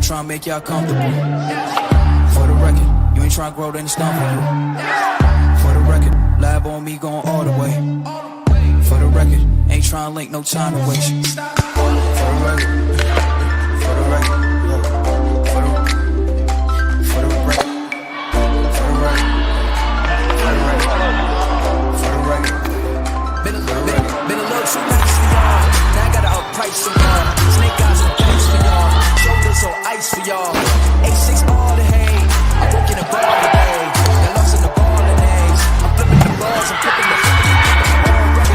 trying to make y'all comfortable. For the record, you ain't trying to grow, then it's done for you. For the record, lab on me going all the way. For the record, ain't trying to link, no time to waste. For the record, for the record, for the record, for the record, for the record, for the record. Been a little too nice for y'all. Now I gotta outprice for y'all. Snake eyes and dice for y'all. Shoulders on ice for y'all. A6 all the hay. I'm working the ball today. Got lost in the ball and A's. I'm flipping the balls, I'm flipping the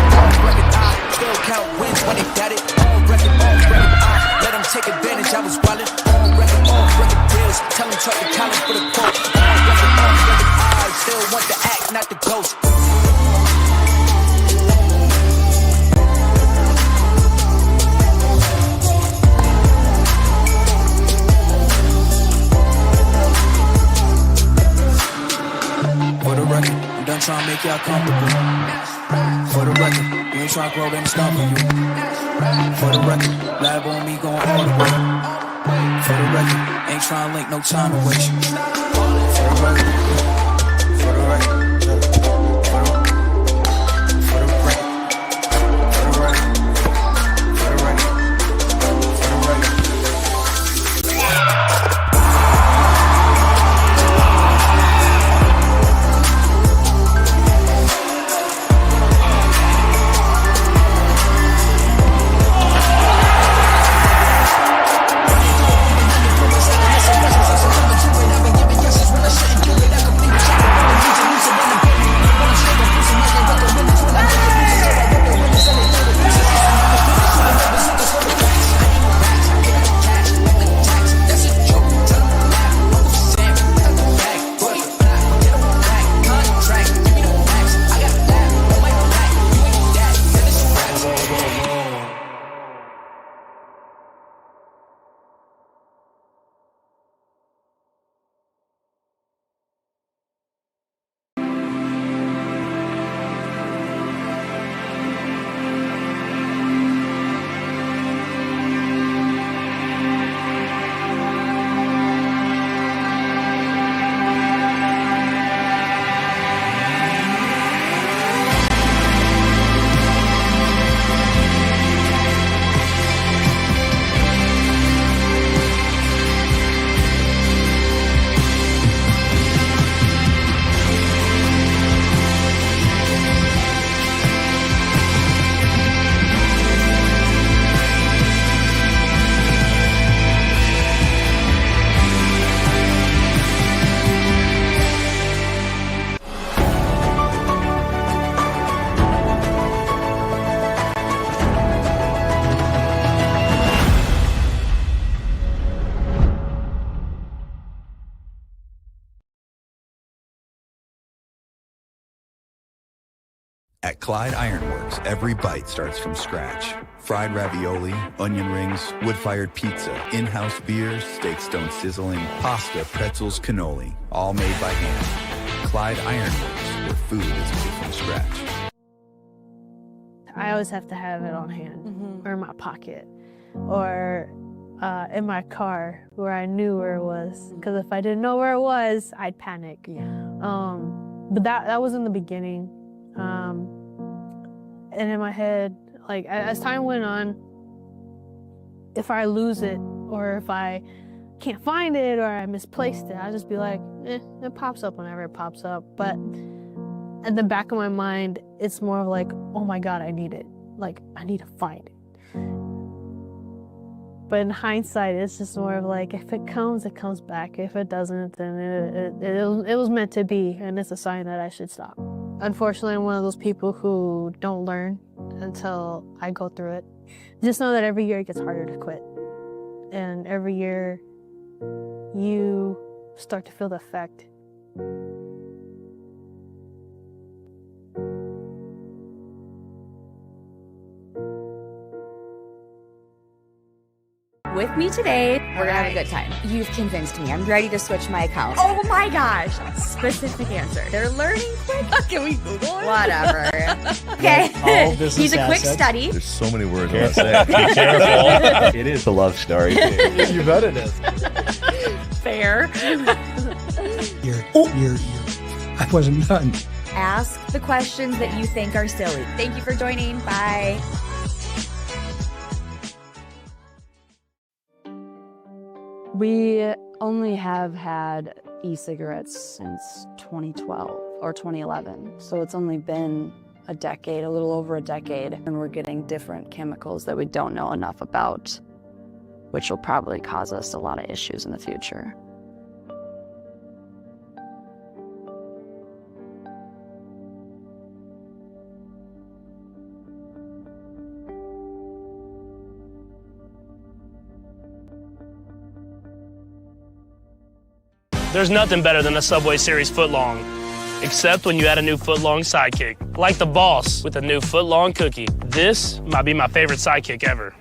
all record, I still count wins when they got it. All record, I let them take advantage. I was wildin'. All record deals. Tell them talk to Colin for the quote. All record, I still want the act, not the ghost. For the record, I'm done trying to make y'all comfortable. For the record, you ain't trying to grow, then it's done for you. For the record, lab on me going all the way. For the record, ain't trying to link, no time to waste. For the record, for the record, for the record, for the record, for the record, for the record. At Clyde Ironworks, every bite starts from scratch. Fried ravioli, onion rings, wood-fired pizza, in-house beer, steak stone sizzling, pasta, pretzels, cannoli, all made by hand. Clyde Ironworks, where food is made from scratch. I always have to have it on hand, or in my pocket, or in my car where I knew where it was. Because if I didn't know where it was, I'd panic. But that was in the beginning. And in my head, like as time went on, if I lose it or if I can't find it or I misplaced it, I'll just be like, it pops up whenever it pops up. But in the back of my mind, it's more of like, oh my God, I need it. Like, I need to find it. But in hindsight, it's just more of like, if it comes, it comes back. If it doesn't, then it was meant to be, and it's a sign that I should stop. Unfortunately, I'm one of those people who don't learn until I go through it. Just know that every year it gets harder to quit. And every year you start to feel the effect. with me today. We're gonna have a good time. You've convinced me. I'm ready to switch my account. Oh my gosh. Specific answer. They're learning quick. Can we Google it? Whatever. Okay. He's a quick study. There's so many words I want to say. Be careful. It is a love story. You bet it is. Fair. I wasn't done. Ask the questions that you think are silly. Thank you for joining. Bye. We only have had e-cigarettes since 2012 or 2011. So it's only been a decade, a little over a decade, and we're getting different chemicals that we don't know enough about, which will probably cause us a lot of issues in the future. There's nothing better than a Subway Series footlong, except when you add a new footlong sidekick, like the boss with a new footlong cookie. This might be my favorite sidekick ever.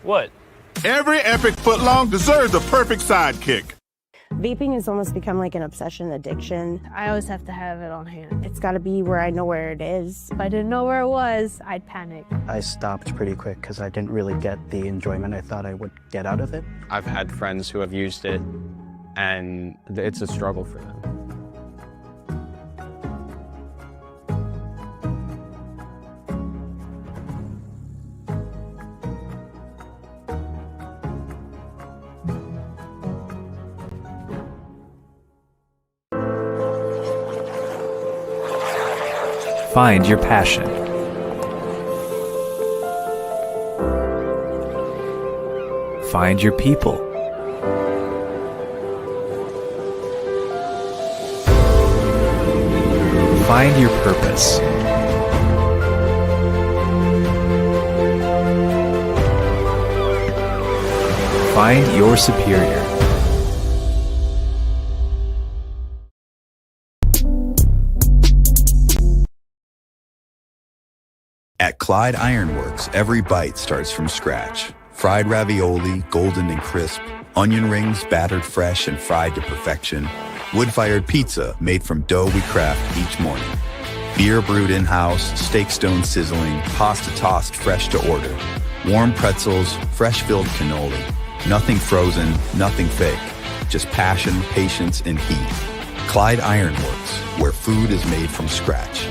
What? Every epic footlong deserves a perfect sidekick. Vaping has almost become like an obsession, addiction. I always have to have it on hand. It's got to be where I know where it is. If I didn't know where it was, I'd panic. I stopped pretty quick because I didn't really get the enjoyment I thought I would get out of it. I've had friends who have used it, and it's a struggle for them. Find your passion. Find your people. Find your purpose. Find your superior. At Clyde Ironworks, every bite starts from scratch. Fried ravioli, golden and crisp. Onion rings, battered fresh and fried to perfection. Wood-fired pizza made from dough we craft each morning. Beer brewed in-house, steak stone sizzling, pasta tossed fresh to order. Warm pretzels, fresh-filled cannoli. Nothing frozen, nothing fake. Just passion, patience, and heat. Clyde Ironworks, where food is made from scratch.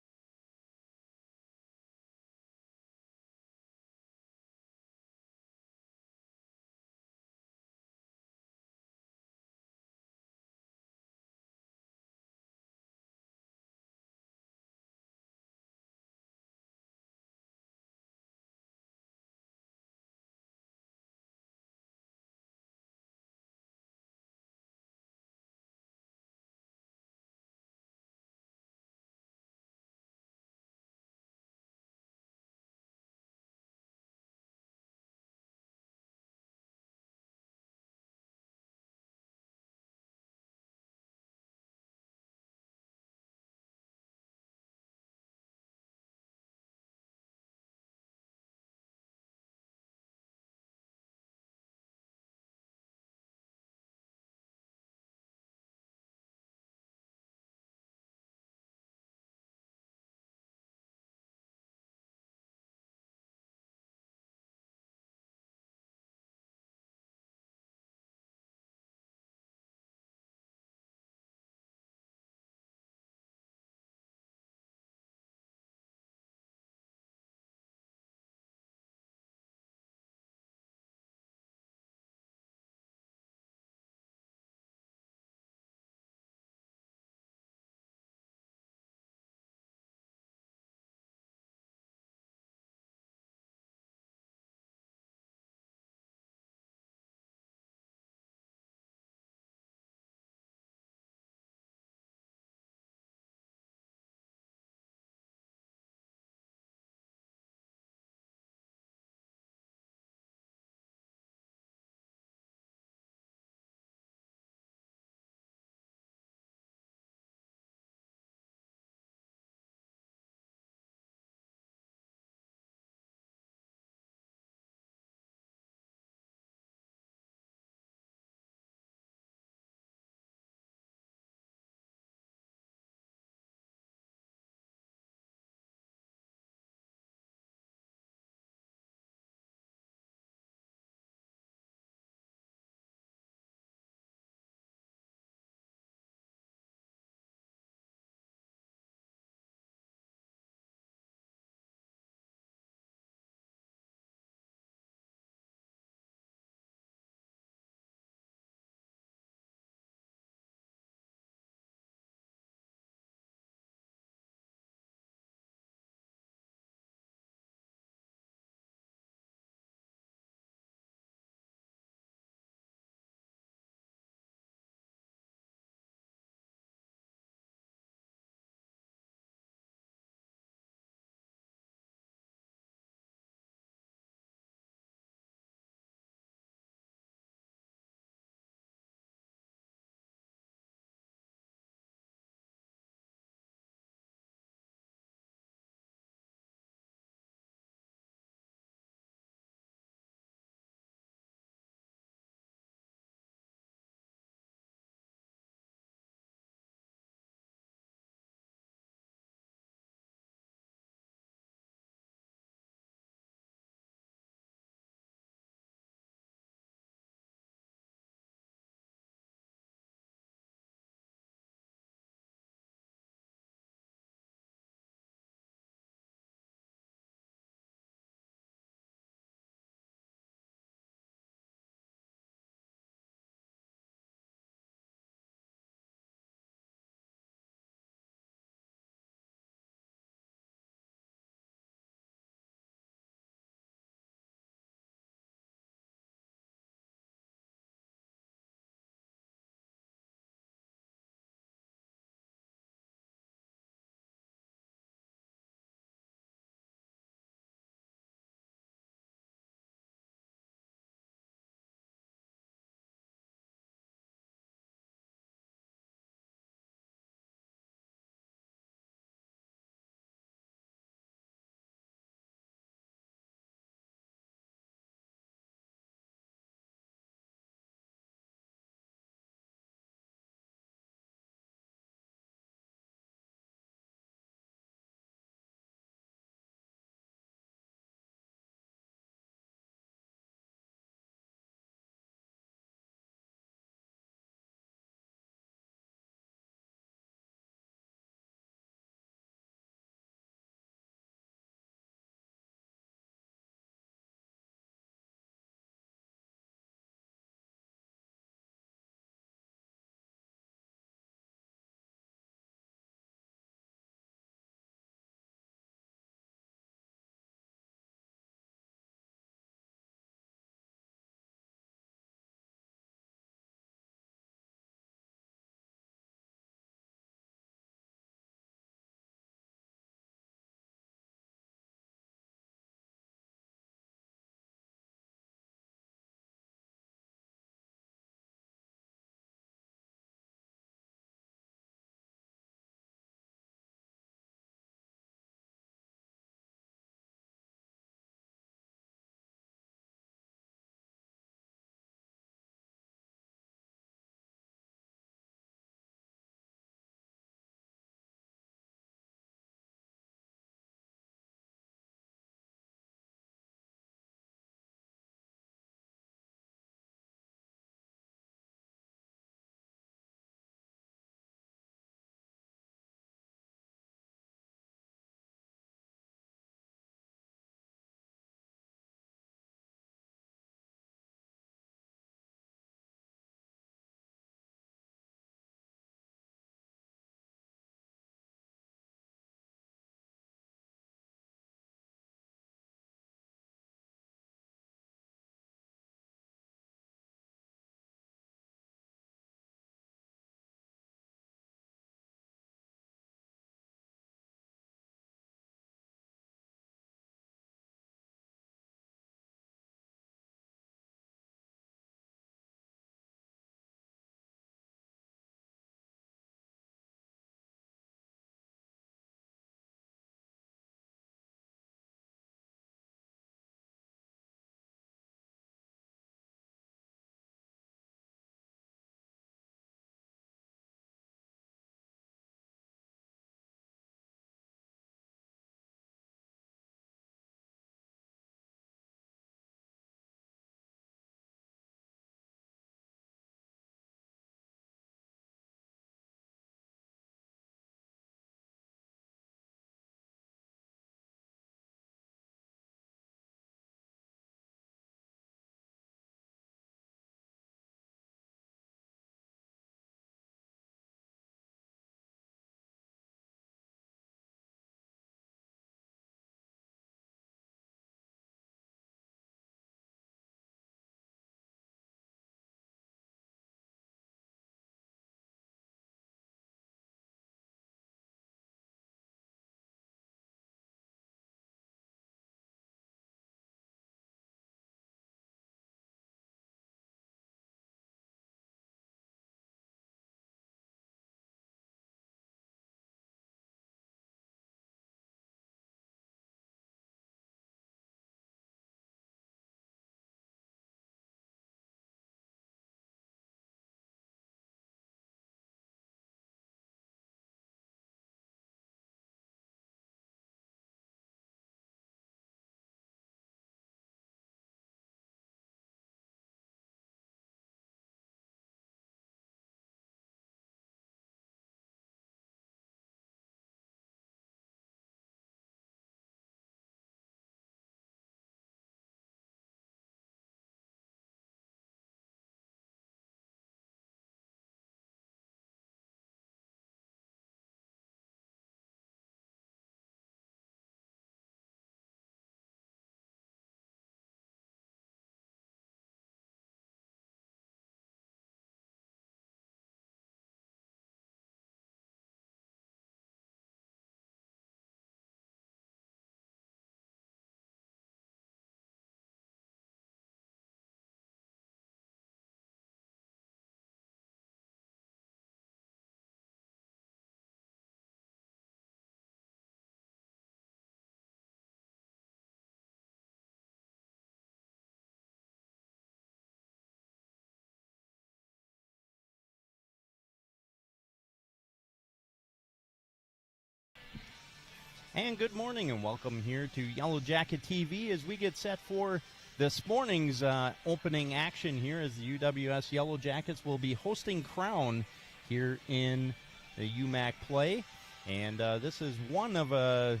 And good morning and welcome here to Yellow Jacket TV as we get set for this morning's opening action here as the UWS Yellow Jackets will be hosting Crown here in the UMAC play. And this is one of a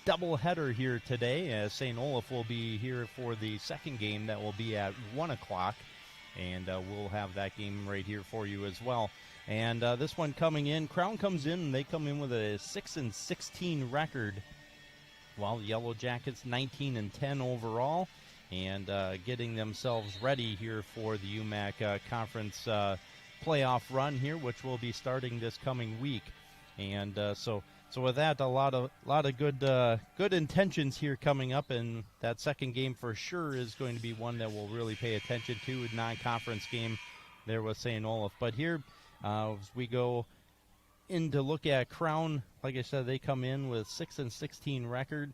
doubleheader here today as St. Olaf will be here for the second game that will be at 1 o'clock. And we'll have that game right here for you as well. And this one coming in, Crown comes in, and they come in with a 6-16 record, while the Yellow Jackets 19-10 overall, and getting themselves ready here for the UMAC conference playoff run here, which will be starting this coming week. And so with that, a lot of good intentions here coming up, and that second game for sure is going to be one that we'll really pay attention to, a non-conference game there with St. Olaf. But here, as we go in to look at Crown, like I said, they come in with 6-16 record,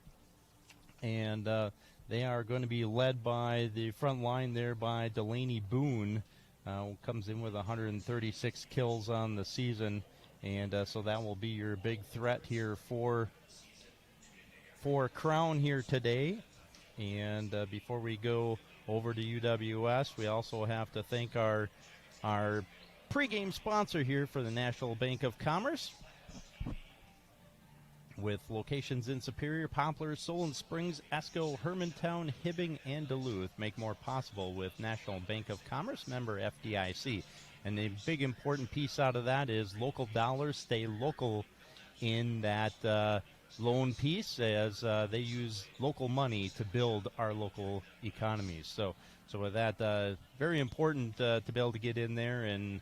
and they are going to be led by the front line there by Delaney Boone, who comes in with 136 kills on the season. And so that will be your big threat here for Crown here today. And before we go over to UWS, we also have to thank our pregame sponsor here for the National Bank of Commerce. With locations in Superior, Poplar, Solon Springs, Esco, Hermantown, Hibbing, and Duluth. Make more possible with National Bank of Commerce, member FDIC. And the big important piece out of that is local dollars stay local in that loan piece, as they use local money to build our local economies. So with that, very important to be able to get in there. And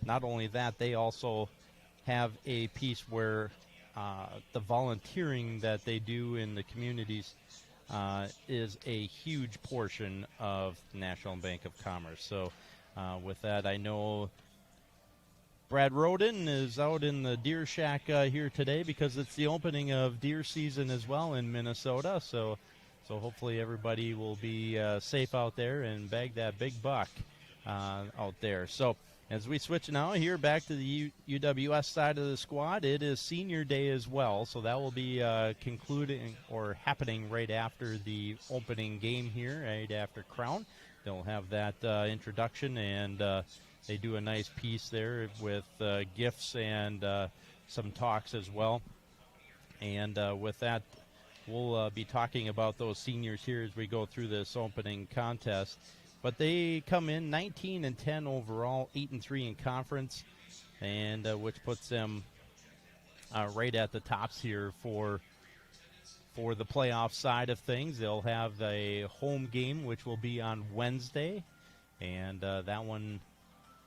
not only that, they also have a piece where the volunteering that they do in the communities is a huge portion of the National Bank of Commerce. So with that, I know Brad Roden is out in the deer shack here today because it's the opening of deer season as well in Minnesota. So hopefully everybody will be safe out there and bag that big buck out there. So as we switch now here back to the UWS side of the squad, it is senior day as well. So that will be concluding or happening right after the opening game here, right after Crown. They'll have that introduction, and they do a nice piece there with gifts and some talks as well. And with that, we'll be talking about those seniors here as we go through this opening contest. But they come in 19-10 overall, 8-3 in conference, and which puts them right at the tops here for the playoff side of things. They'll have a home game, which will be on Wednesday, and that one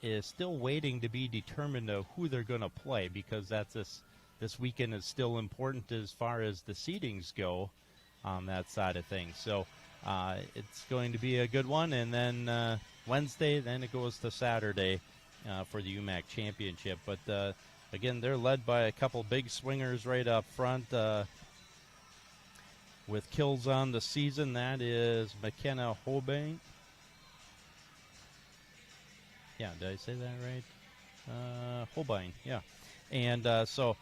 is still waiting to be determined of who they're going to play, because that's this weekend is still important as far as the seedings go on that side of things. So it's going to be a good one, and then Wednesday, then it goes to Saturday for the UMAC championship. But again, they're led by a couple big swingers right up front with kills on the season. That is McKenna Hobain. Yeah, did I say that right? Holbein, yeah. And so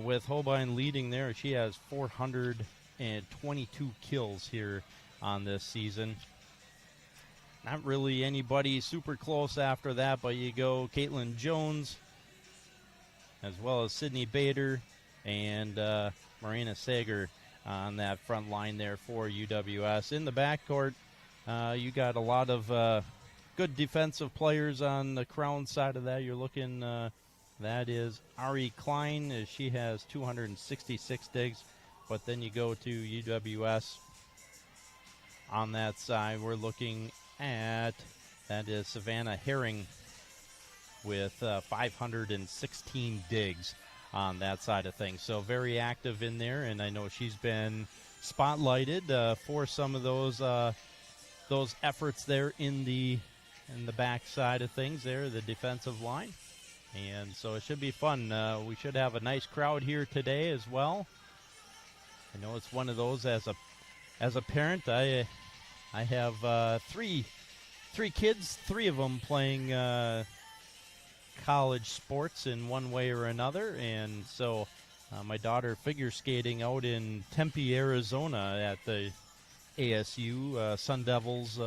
with Holbein leading there, she has 422 kills here on this season. Not really anybody super close after that, but you go Caitlin Jones, as well as Sydney Bader and Marina Sager on that front line there for UWS. In the backcourt, you got a lot of good defensive players on the Crown side of that. You're looking, that is Ari Klein, as she has 266 digs. But then you go to UWS on that side. We're looking at, that is Savannah Herring with 516 digs on that side of things. So very active in there, and I know she's been spotlighted for some of those efforts there in the back side of things there, the defensive line. And so it should be fun. We should have a nice crowd here today as well. I know it's one of those as a parent. I have three kids, three of them playing college sports in one way or another, and so my daughter figure skating out in Tempe, Arizona at the ASU Sun Devils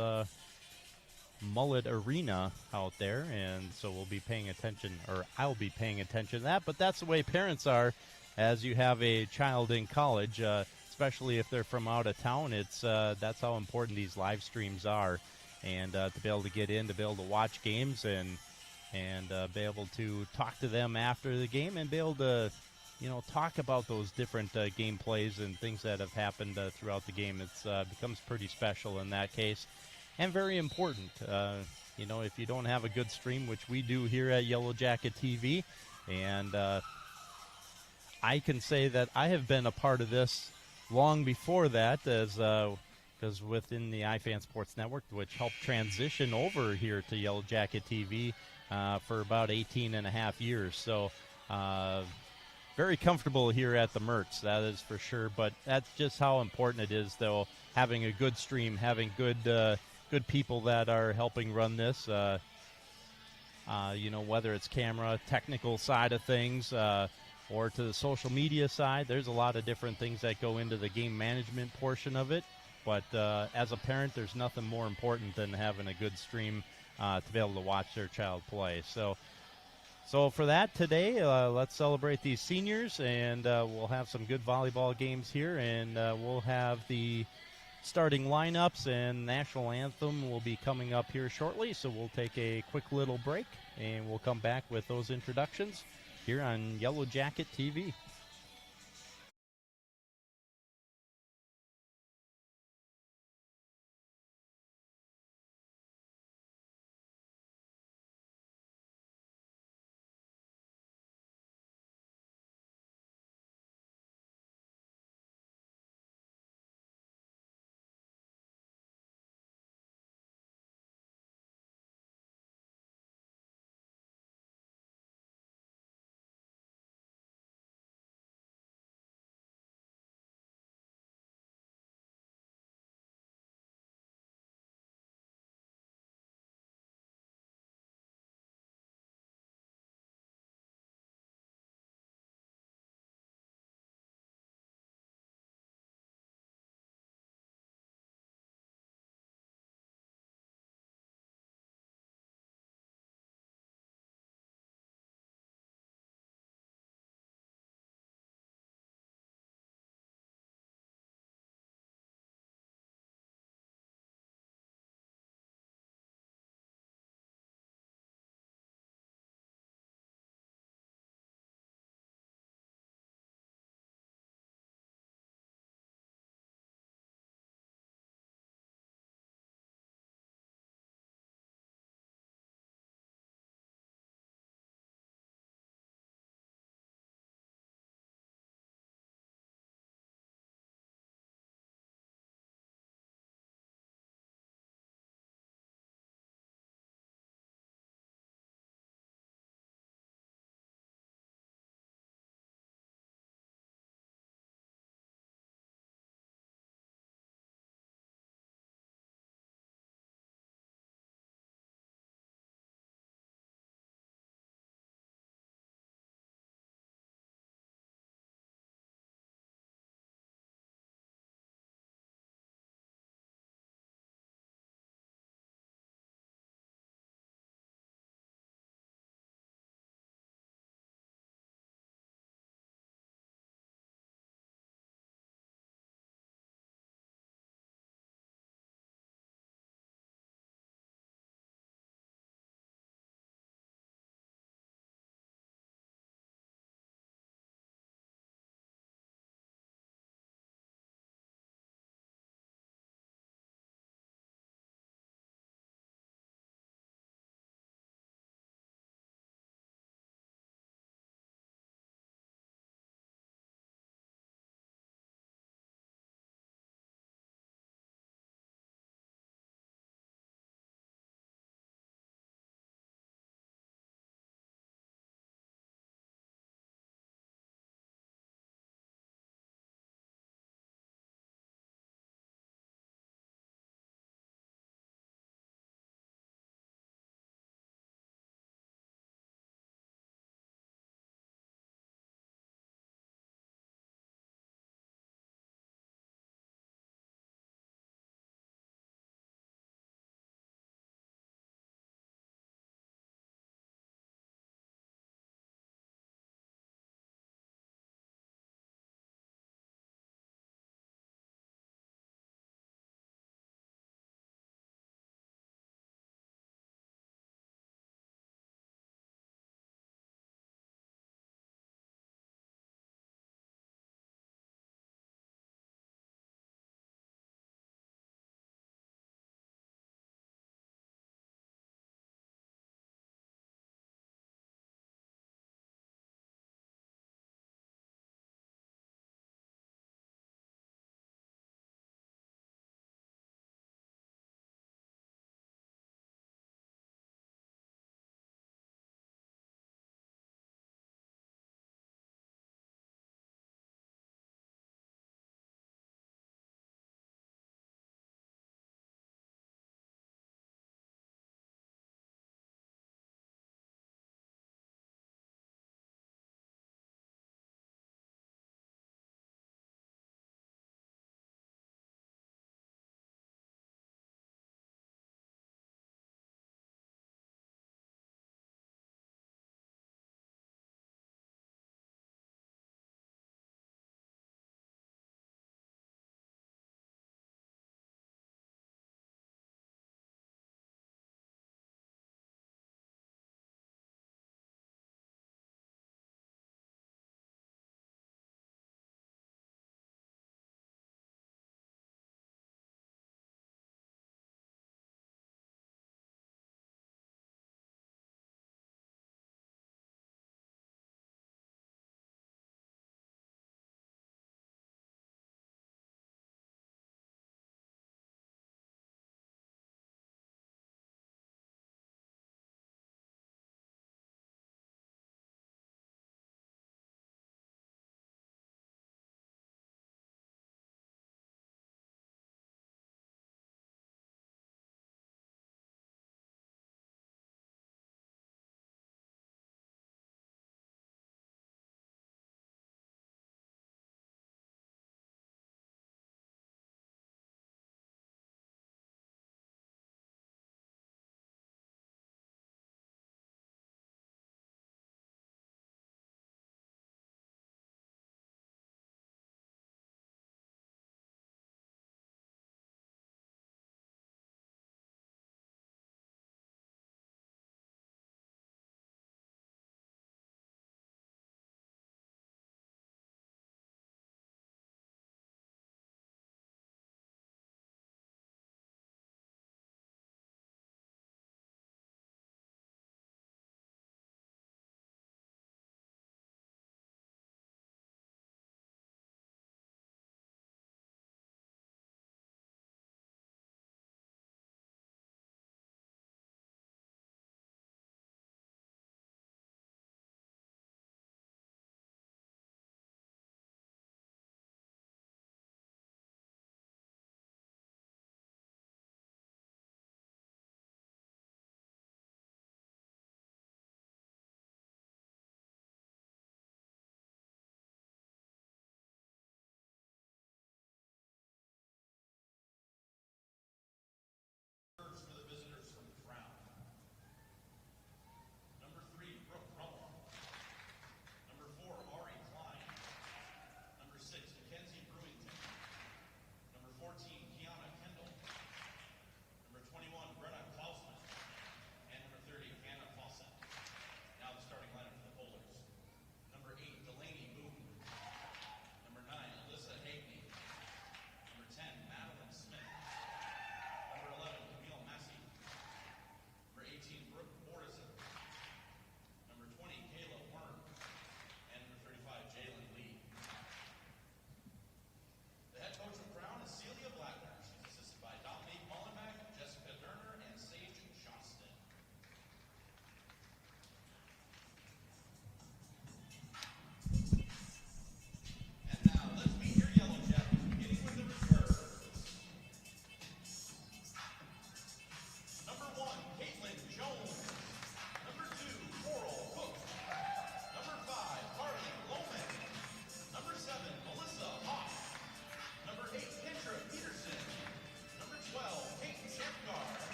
Mullet Arena out there, and so we'll be paying attention, or I'll be paying attention to that. But that's the way parents are as you have a child in college, especially if they're from out of town. It's that's how important these live streams are, and to be able to get in, to be able to watch games, and be able to talk to them after the game, and be able to talk about those different game plays and things that have happened throughout the game. It's becomes pretty special in that case, and very important. If you don't have a good stream, which we do here at Yellow Jacket TV, and I can say that I have been a part of this long before that, because within the iFan Sports Network, which helped transition over here to Yellow Jacket TV for about 18 and a half years. So very comfortable here at the Mertz, that is for sure. But that's just how important it is, though, having a good stream, having good people that are helping run this, whether it's camera, technical side of things, or to the social media side. There's a lot of different things that go into the game management portion of it. But as a parent, there's nothing more important than having a good stream to be able to watch their child play. So for that today, let's celebrate these seniors, and we'll have some good volleyball games here, and we'll have the starting lineups and national anthem will be coming up here shortly. So we'll take a quick little break, and we'll come back with those introductions here on Yellow Jacket TV.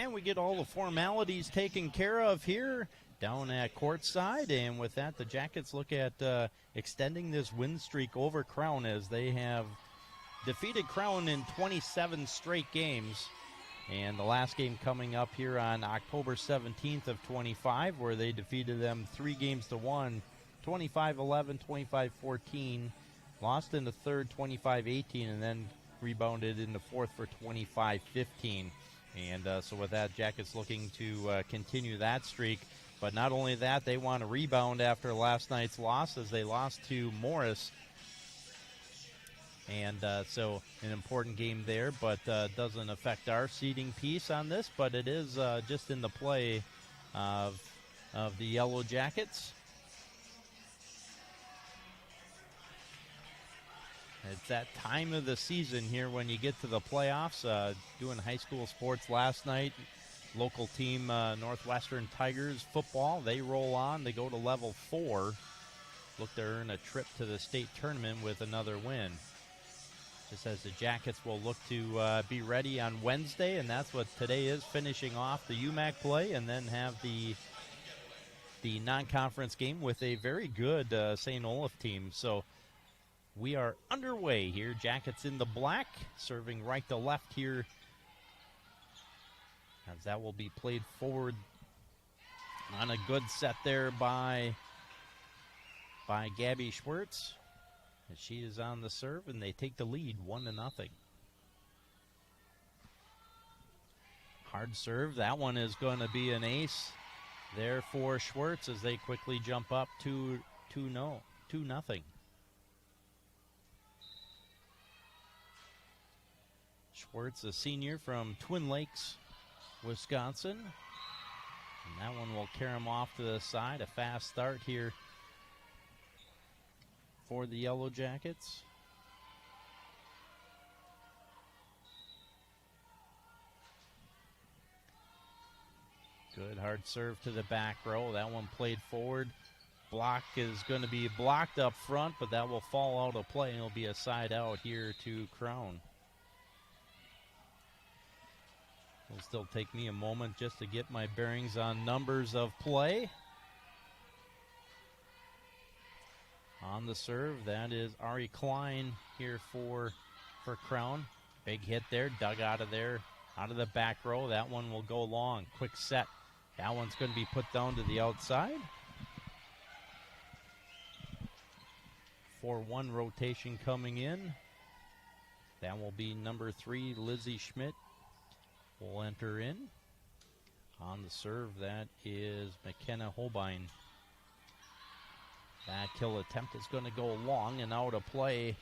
And we get all the formalities taken care of here down at courtside. And with that, the Jackets look at extending this win streak over Crown, as they have defeated Crown in 27 straight games. And the last game coming up here on October 17th of 25, where they defeated them 3-1, 25-11, 25-14, lost in the third 25-18, and then rebounded in the fourth for 25-15. And so with that, Jackets looking to continue that streak. But not only that, they want to rebound after last night's loss, as they lost to Morris. And so an important game there, but doesn't affect our seeding piece on this, but it is just in the play of the Yellow Jackets. It's that time of the season here when you get to the playoffs. Doing high school sports last night. Local team, Northwestern Tigers football, they roll on. They go to level 4. Look to earn a trip to the state tournament with another win. Just as the Jackets will look to be ready on Wednesday, and that's what today is, finishing off the UMAC play, and then have the non-conference game with a very good St. Olaf team. So we are underway here. Jackets in the black, serving right to left here, as that will be played forward on a good set there by Gabby Schwartz. And she is on the serve, and they take the lead 1-0. Hard serve. That one is going to be an ace there for Schwartz, as they quickly jump up 2-0. Schwartz, a senior from Twin Lakes, Wisconsin. And that one will carry him off to the side. A fast start here for the Yellow Jackets. Good hard serve to the back row. That one played forward. Block is going to be blocked up front, but that will fall out of play, and it'll be a side out here to Crown. It'll still take me a moment just to get my bearings on numbers of play. On the serve, that is Ari Klein here for Crown. Big hit there, dug out of there, out of the back row. That one will go long. Quick set. That one's going to be put down to the outside. 4-1 rotation coming in. That will be number 3, Lizzie Schmidt, will enter in. On the serve, that is McKenna Holbein. That kill attempt is going to go long and out of play,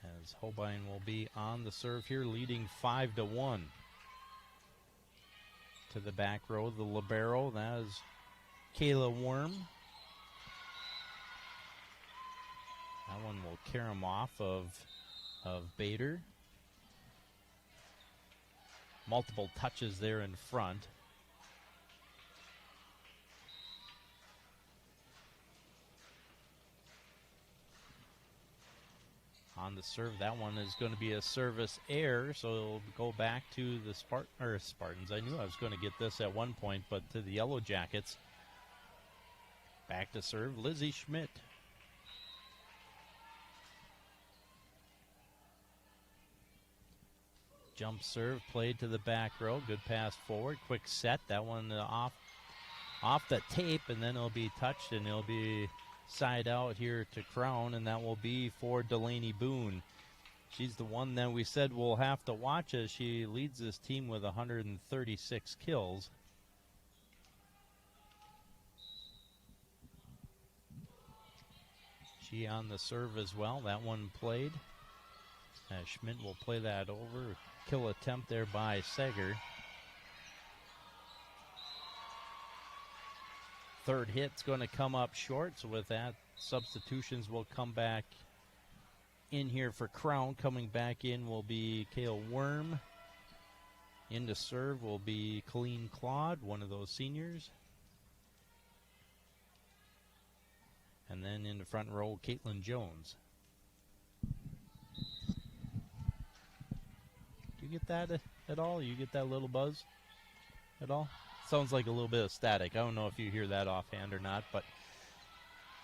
as Holbein will be on the serve here, leading 5-1. To the back row, the libero, that is Kayla Worm. That one will carry him off of Bader. Multiple touches there in front. On the serve, that one is going to be a service error, so it'll go back to the Spartans. I knew I was going to get this at one point, but to the Yellow Jackets. Back to serve, Lizzie Schmidt. Jump serve, played to the back row. Good pass forward, quick set. That one off the tape, and then it'll be touched, and it'll be side out here to Crown, and that will be for Delaney Boone. She's the one that we said we'll have to watch, as she leads this team with 136 kills. She on the serve as well. That one played. Schmidt will play that over. Kill attempt there by Seger. Third hit's going to come up short, so with that, substitutions will come back in here for Crown. Coming back in will be Kale Worm. In to serve will be Colleen Claude, one of those seniors. And then in the front row, Caitlin Jones. get that at all? You get that little buzz at all? Sounds like a little bit of static. I don't know if you hear that offhand or not, but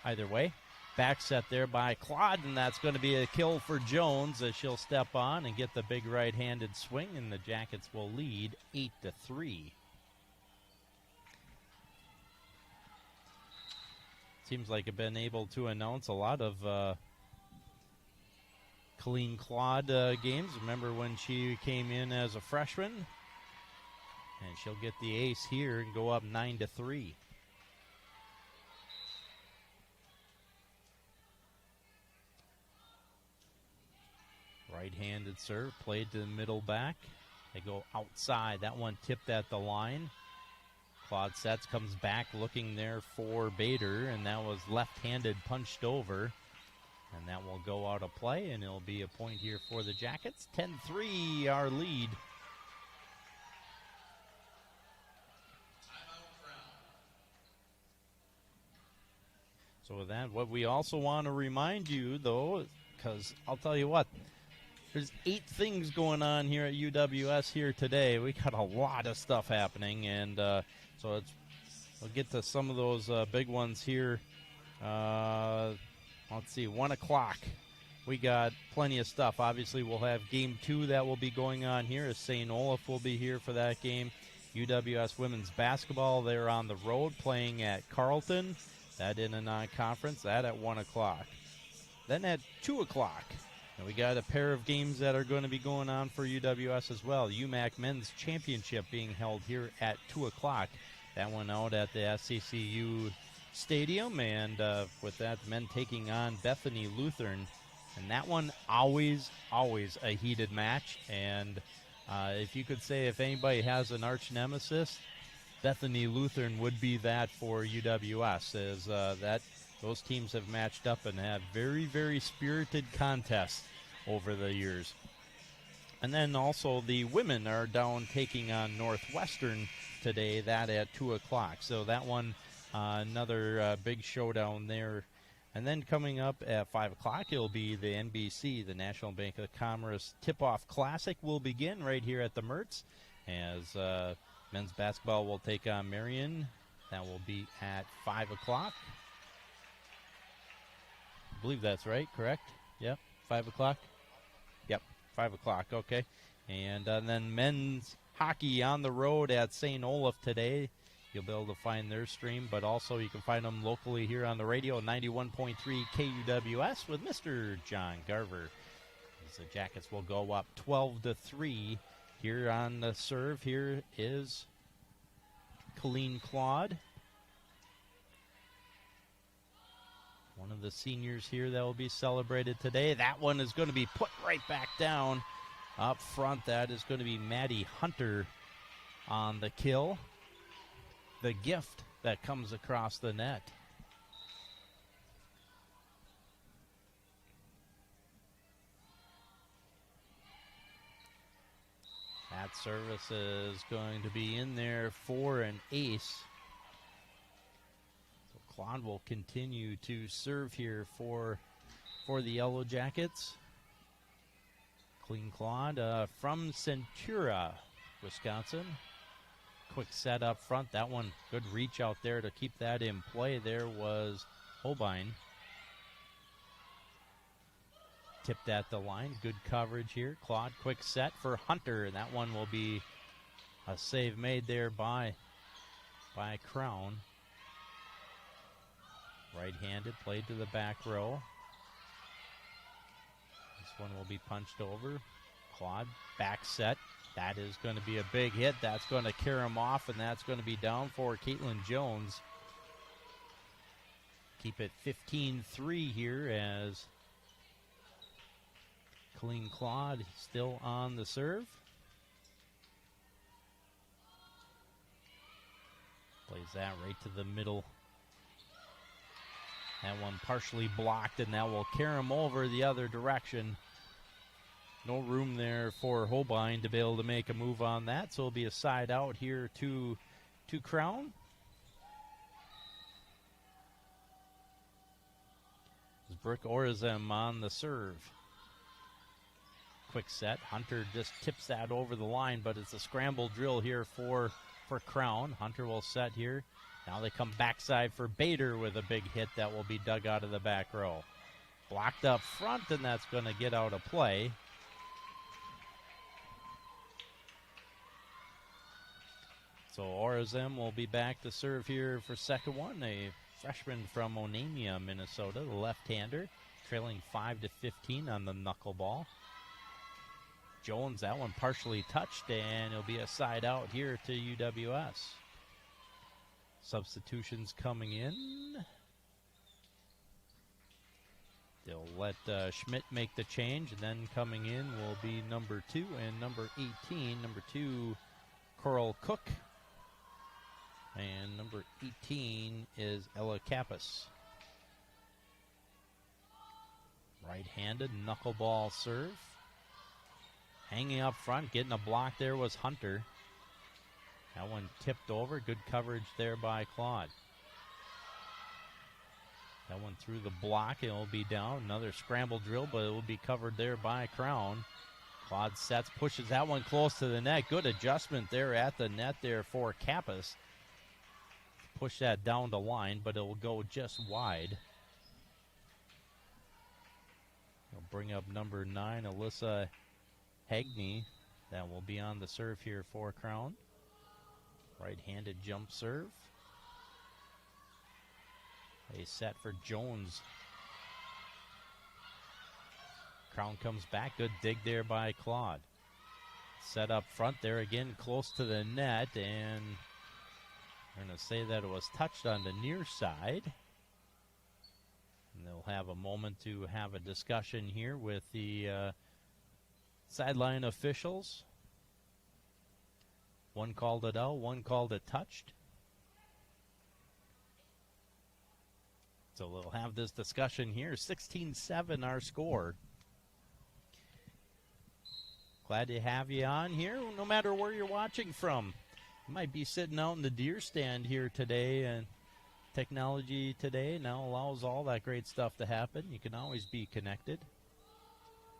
either way, back set there by Claude, and that's going to be a kill for Jones as she'll step on and get the big right-handed swing, and the Jackets will lead 8-3. Seems like I've been able to announce a lot of Colleen Claude games. Remember when she came in as a freshman? And she'll get the ace here and go up 9-3. Right-handed serve, played to the middle back. They go outside. That one tipped at the line. Claude sets, comes back looking there for Bader, and that was left-handed punched over. And that will go out of play, and it'll be a point here for the Jackets. 10-3, our lead. So with that, what we also want to remind you, though, because I'll tell you what, there's 8 things going on here at UWS here today. We got a lot of stuff happening, and so we'll get to some of those big ones here. Let's see, 1 o'clock. We got plenty of stuff. Obviously, we'll have Game 2 that will be going on here, as St. Olaf will be here for that game. UWS women's basketball, they're on the road playing at Carleton. That in a non-conference, that at 1 o'clock. Then at 2 o'clock, and we got a pair of games that are going to be going on for UWS as well. UMAC Men's Championship being held here at 2 o'clock. That one out at the SCCU Stadium, and with that, men taking on Bethany Lutheran. And that one, always a heated match. And if you could say if anybody has an arch nemesis, Bethany Lutheran would be that for UWS, as those teams have matched up and had very, very spirited contests over the years. And then also the women are down taking on Northwestern today, that at 2 o'clock. So that one, another big showdown there. And then coming up at 5 o'clock, it'll be the NBC, the National Bank of Commerce Tip-Off Classic will begin right here at the Mertz, as men's basketball will take on Marion. That will be at 5 o'clock. I believe that's right, correct? Yep, 5 o'clock? Yep, 5 o'clock, okay. And then men's hockey on the road at St. Olaf today. You'll be able to find their stream, but also you can find them locally here on the radio, 91.3 KUWS with Mr. John Garver. As the Jackets will go up 12-3 here on the serve. Here is Colleen Claude, one of the seniors here that will be celebrated today. That one is going to be put right back down up front. That is going to be Maddie Hunter on the kill. The gift that comes across the net. That service is going to be in there for an ace. So Claude will continue to serve here for the Yellow Jackets. Clean Claude from Centura, Wisconsin. Quick set up front. That one, good reach out there to keep that in play. There was Holbein. Tipped at the line. Good coverage here. Claude, quick set for Hunter. And that one will be a save made there by Crown. Right-handed, played to the back row. This one will be punched over. Claude, back set. That is going to be a big hit. That's going to carry him off, and that's going to be down for Caitlin Jones. Keep it 15-3 here as Colleen Claude still on the serve. Plays that right to the middle. That one partially blocked, and that will carry him over the other direction. No room there for Holbein to be able to make a move on that, so it'll be a side out here to Crown. It's Brooke Orzem on the serve. quick set. Hunter just tips that over the line, but it's a scramble drill here for Crown. Hunter will set here. Now they come backside for Bader with a big hit that will be dug out of the back row. Blocked up front, and that's going to get out of play. So Orazem will be back to serve here for second one. A freshman from Onamia, Minnesota, the left-hander, trailing 5-15 on the knuckleball. Jones, that one partially touched, and it'll be a side out here to UWS. Substitutions coming in. They'll let Schmidt make the change, and then coming in will be number 2 and number 18. Number 2, Coral Cook. And number 18 is Ella Kappas. Right-handed knuckleball serve. Hanging up front, getting a block there was Hunter. That one tipped over. Good coverage there by Claude. That one through the block. It will be down. Another scramble drill, but it will be covered there by Crown. Claude sets, pushes that one close to the net. Good adjustment there at the net there for Kappas. Push that down the line, but it will go just wide. He'll bring up number 9, Alyssa Hagney. That will be on the serve here for Crown. Right-handed jump serve. A set for Jones. Crown comes back. Good dig there by Claude. Set up front there again, close to the net, and I'm going to say that it was touched on the near side. And they'll have a moment to have a discussion here with the sideline officials. One called it out, one called it touched. So we'll have this discussion here. 16-7 our score. Glad to have you on here, no matter where you're watching from. You might be sitting out in the deer stand here today, and technology today now allows all that great stuff to happen. You can always be connected.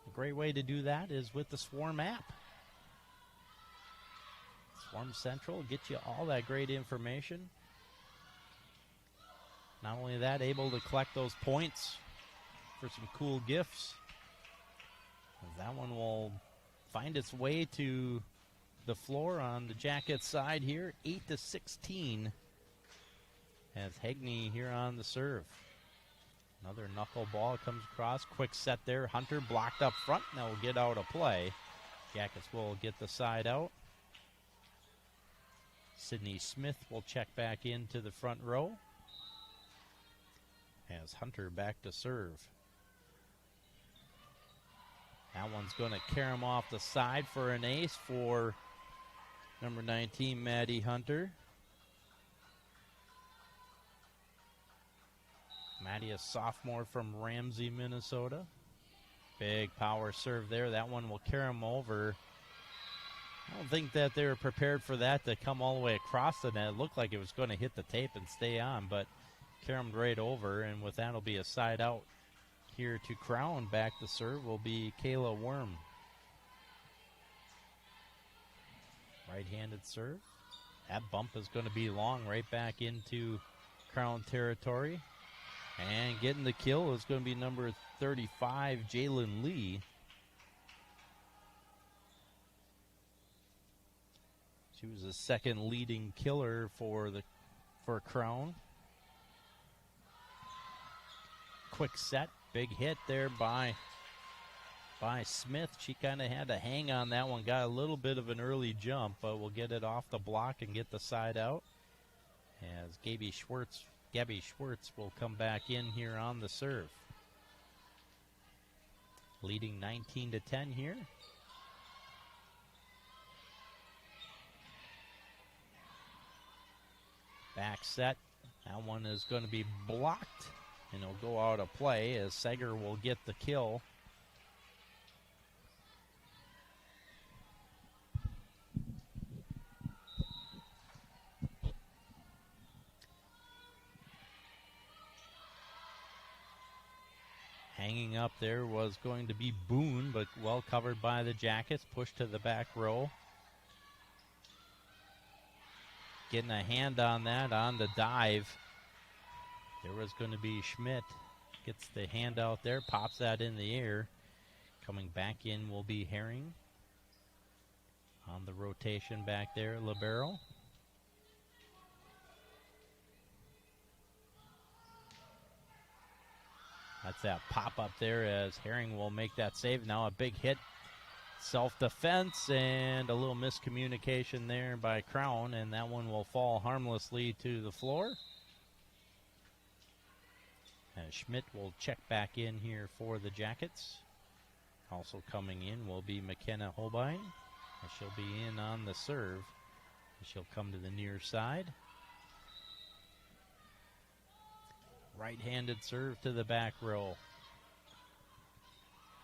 A great way to do that is with the Swarm app. Swarm Central will get you all that great information. Not only that, able to collect those points for some cool gifts. That one will find its way to the floor on the Jackets side here. 8-16 as Hagney here on the serve. Another knuckleball comes across. Quick set there. Hunter blocked up front. Now will get out of play. Jackets will get the side out. Sydney Smith will check back into the front row as Hunter back to serve. That one's going to carry him off the side for an ace for number 19, Maddie Hunter. Maddie, a sophomore from Ramsey, Minnesota. Big power serve there. That one will carry him over. I don't think that they were prepared for that to come all the way across the net. It looked like it was going to hit the tape and stay on, but carry him right over, and with that it'll be a side out here to Crown. Back to serve will be Kayla Worm. Right-handed serve. That bump is going to be long, right back into Crown territory. And getting the kill is going to be number 35, Jalen Lee. She was the second leading killer for Crown. Quick set, big hit there by Smith. She kind of had to hang on that one. Got a little bit of an early jump, but we'll get it off the block and get the side out. As Gabby Schwartz will come back in here on the serve. Leading 19-10 here. Back set. That one is going to be blocked, and it'll go out of play as Seger will get the kill. Hanging up there was going to be Boone, but well covered by the Jackets. Pushed to the back row. Getting a hand on that on the dive. There was going to be Schmidt. Gets the hand out there, pops that in the air. Coming back in will be Herring. On the rotation back there, libero. That's that pop up there as Herring will make that save. Now a big hit. Self-defense and a little miscommunication there by Crown, and that one will fall harmlessly to the floor. And Schmidt will check back in here for the Jackets. Also coming in will be McKenna Holbein. She'll be in on the serve. She'll come to the near side. Right-handed serve to the back row.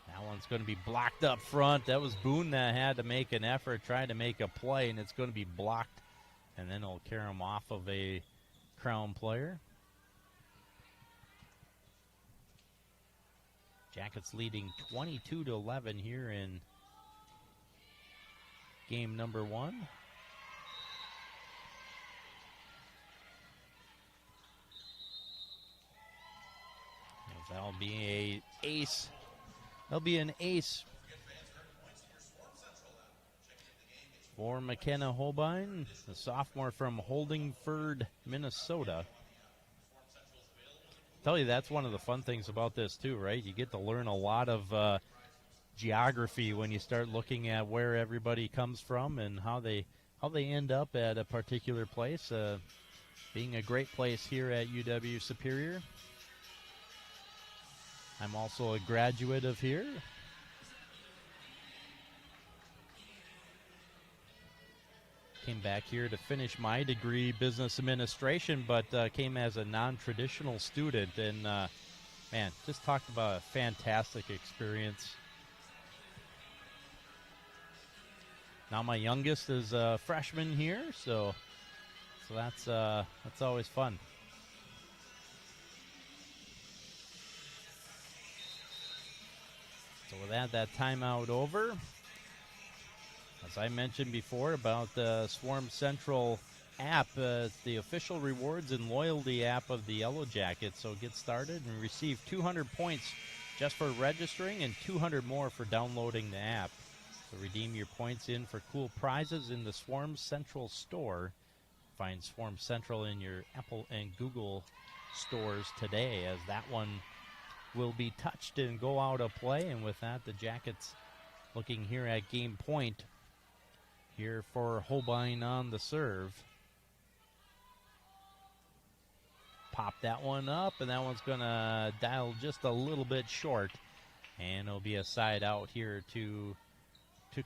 That one's going to be blocked up front. That was Boone that had to make an effort, tried to make a play, and it's going to be blocked. And then it'll carry him off of a Crown player. Jackets leading 22-11 here in game number 1. That'll be a ace. That'll be an ace for McKenna Holbein, the sophomore from Holdingford, Minnesota. Tell you, that's one of the fun things about this too, right? You get to learn a lot of geography when you start looking at where everybody comes from and how they end up at a particular place. Being a great place here at UW Superior. I'm also a graduate of here. Came back here to finish my degree, business administration, but came as a non-traditional student. And, man, just talked about a fantastic experience. Now my youngest is a freshman here, so that's always fun. So with that timeout over. As I mentioned before about the Swarm Central app, it's the official rewards and loyalty app of the Yellow Jackets. So get started and receive 200 points just for registering and 200 more for downloading the app. So redeem your points in for cool prizes in the Swarm Central store. Find Swarm Central in your Apple and Google stores today, as that one will be touched and go out of play. And with that, the Jackets looking here at game point here for Holbein on the serve. Pop that one up, and that one's going to dial just a little bit short. And it'll be a side out here to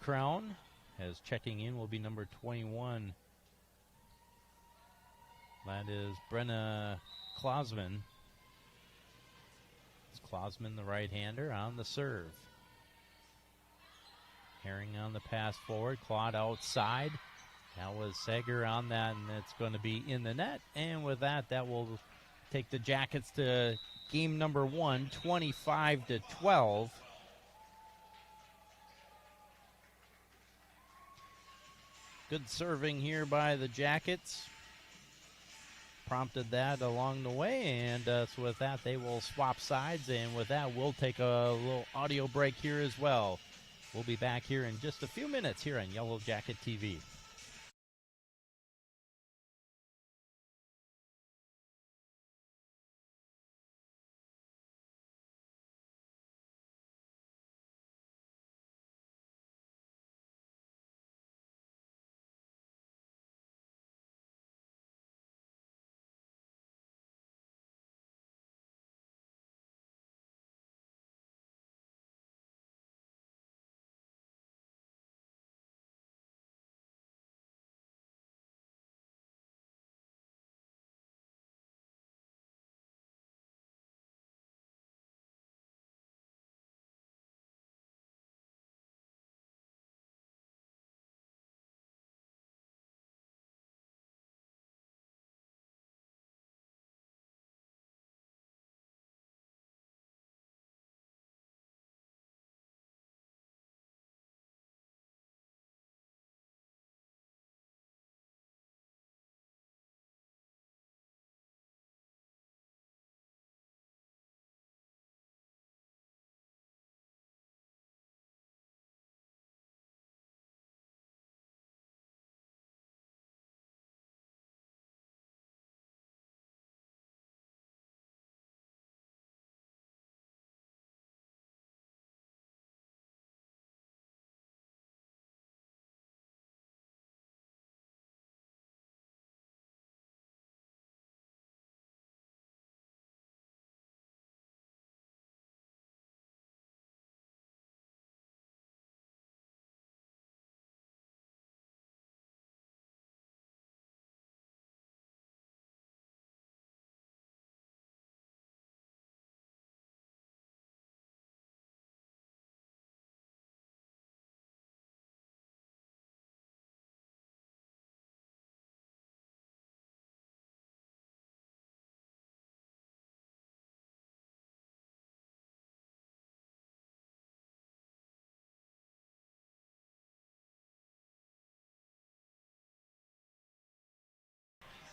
Crown, as checking in will be number 21. That is Brenna Klausman. Klausman, the right-hander, on the serve. Herring on the pass forward. Claude outside. That was Sager on that, and it's going to be in the net. And with that, that will take the Jackets to game number 1, 25-12. Good serving here by the Jackets. Prompted that along the way, and so with that, they will swap sides, and with that, we'll take a little audio break here as well. We'll be back here in just a few minutes here on Yellow Jacket TV.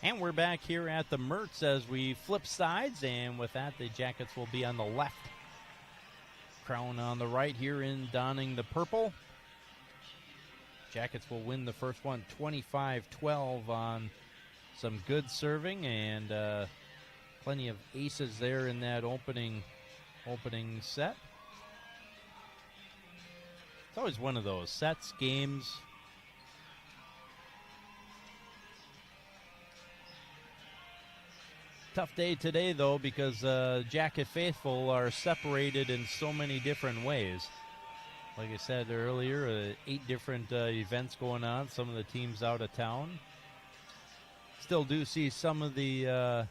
And we're back here at the Mertz as we flip sides, and with that, the Jackets will be on the left. Crown on the right here in donning the purple. Jackets will win the first one 25-12 on some good serving and plenty of aces there in that opening set. It's always one of those sets, games. Tough day today, though, because Jacket faithful are separated in so many different ways. Like I said earlier, 8 different events going on, some of the teams out of town. Still do see some of the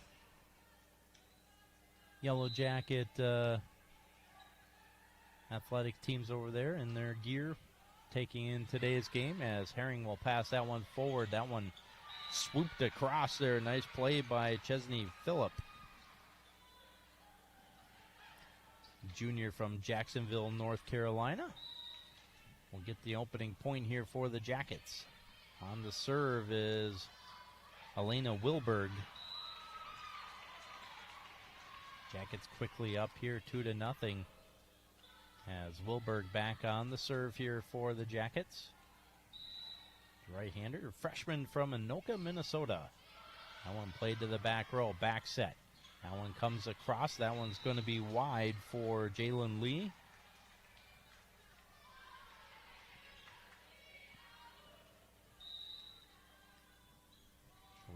Yellow Jacket athletic teams over there in their gear taking in today's game as Herring will pass that one forward. That one swooped across there. Nice play by Chesney Phillip. Junior from Jacksonville, North Carolina. We'll get the opening point here for the Jackets. On the serve is Elena Wilberg. Jackets quickly up here 2-0 as Wilberg back on the serve here for the Jackets. Right-hander, freshman from Anoka, Minnesota. That one played to the back row, back set. That one comes across. That one's going to be wide for Jalen Lee.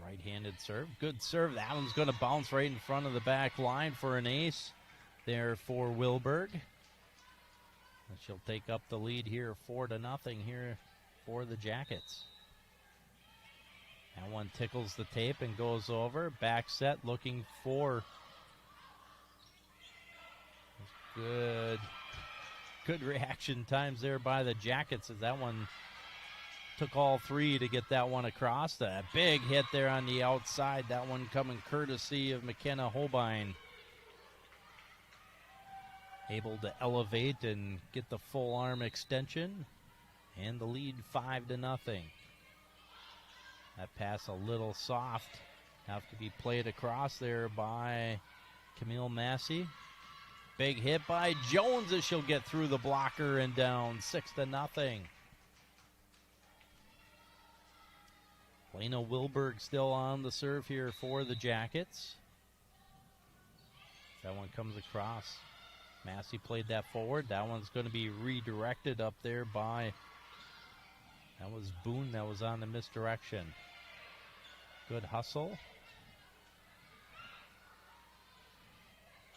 Right-handed serve, good serve. That one's going to bounce right in front of the back line for an ace there for Wilberg. And she'll take up the lead here 4-0 here for the Jackets. That one tickles the tape and goes over. Back set looking for good reaction times there by the Jackets as that one took all 3 to get that one across. A big hit there on the outside. That one coming courtesy of McKenna Holbein. Able to elevate and get the full arm extension. And the lead 5-0. That pass a little soft. Have to be played across there by Camille Massey. Big hit by Jones as she'll get through the blocker and down 6-0. Lena Wilberg still on the serve here for the Jackets. That one comes across. Massey played that forward. That one's going to be redirected up there by, that was Boone that was on the misdirection. Good hustle.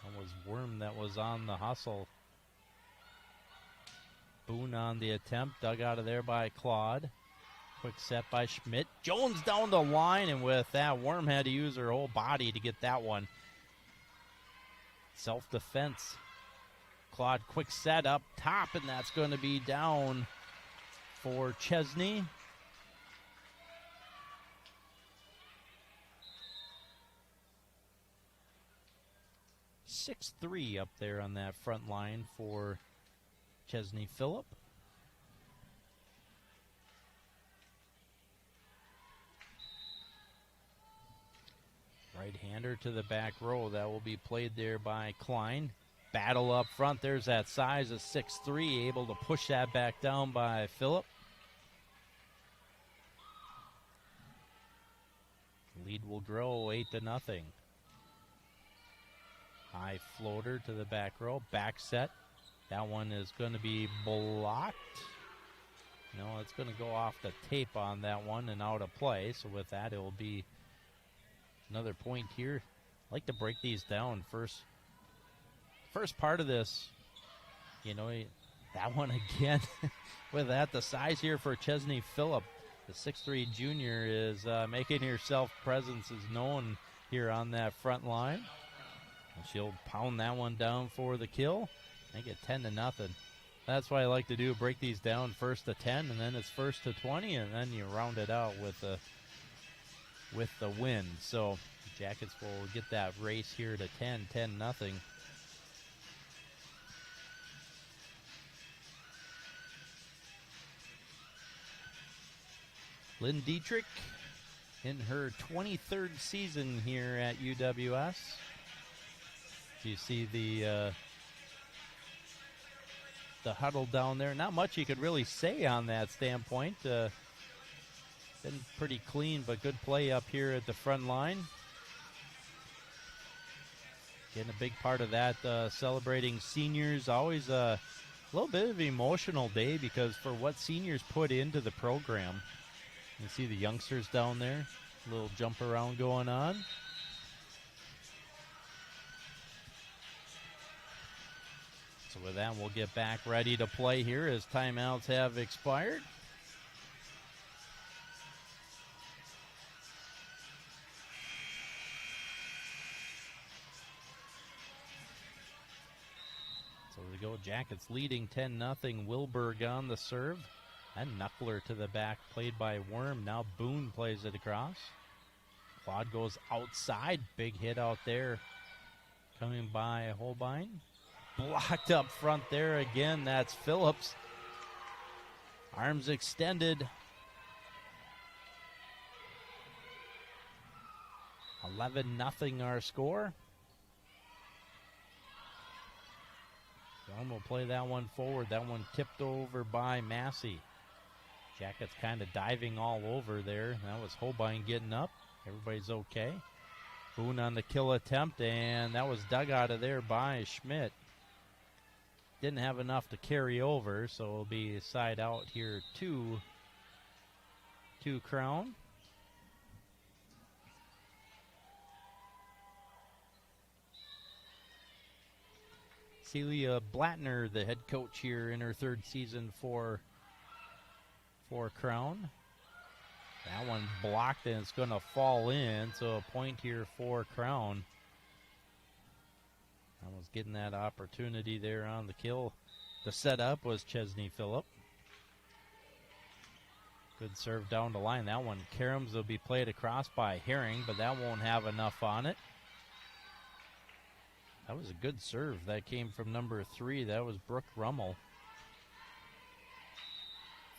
That was Worm that was on the hustle. Boone on the attempt, dug out of there by Claude. Quick set by Schmidt. Jones down the line, and with that, Worm had to use her whole body to get that one. Self-defense. Claude, quick set up top, and that's going to be down for Chesney. (6-3) up there on that front line for Chesney Phillip. Right-hander to the back row. That will be played there by Klein. Battle up front. There's that size of 6'3", able to push that back down by Phillip. Lead will grow 8-0. High floater to the back row. Back set. That one is going to be blocked. No, it's going to go off the tape on that one and out of play. So with that, it will be another point here. I like to break these down. First part of this, that one again. With that, the size here for Chesney Phillip, the 6'3" junior, is making herself presence is known here on that front line. And she'll pound that one down for the kill. Make it 10-0. That's why I like to do, break these down first to 10, and then it's first to 20, and then you round it out with the win. So Jackets will get that race here to 10-0. Lynn Dietrich in her 23rd season here at UWS. So you see the huddle down there. Not much you could really say on that standpoint. Been pretty clean, but good play up here at the front line. Getting a big part of that, celebrating seniors. Always a little bit of an emotional day because for what seniors put into the program. You see the youngsters down there, a little jump around going on. So with that, we'll get back ready to play here as timeouts have expired. So we go, Jackets leading 10-0. Wilberg on the serve. And Knuckler to the back, played by Worm. Now Boone plays it across. Claude goes outside. Big hit out there. Coming by Holbein. Blocked up front there again. That's Phillips. Arms extended. 11-0 our score. John will play that one forward. That one tipped over by Massey. Jackets kind of diving all over there. That was Holbein getting up. Everybody's okay. Boone on the kill attempt, and that was dug out of there by Schmidt. Didn't have enough to carry over, so it'll be side out here to Crown. Celia Blattner, the head coach here in her third season for Crown. That one blocked and it's going to fall in, so a point here for Crown. I was getting that opportunity there on the kill. The setup was Chesney Phillip. Good serve down the line. That one, Karams will be played across by Herring, but that won't have enough on it. That was a good serve. That came from number 3. That was Brooke Rummel.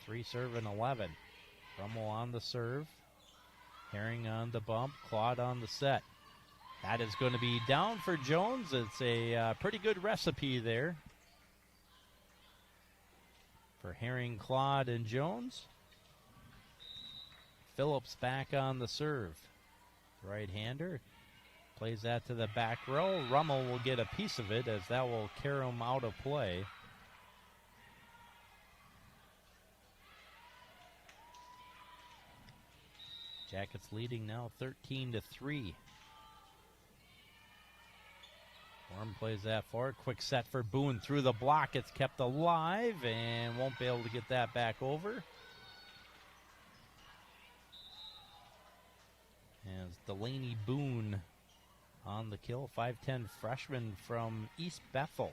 3 serving 11. Rummel on the serve. Herring on the bump. Claude on the set. That is going to be down for Jones. It's a pretty good recipe there for Herring, Claude, and Jones. Phillips back on the serve. Right-hander. Plays that to the back row. Rummel will get a piece of it as that will carry him out of play. Jackets leading now 13-3. Worm plays that forward. Quick set for Boone through the block. It's kept alive and won't be able to get that back over. As Delaney Boone on the kill. 5'10" freshman from East Bethel.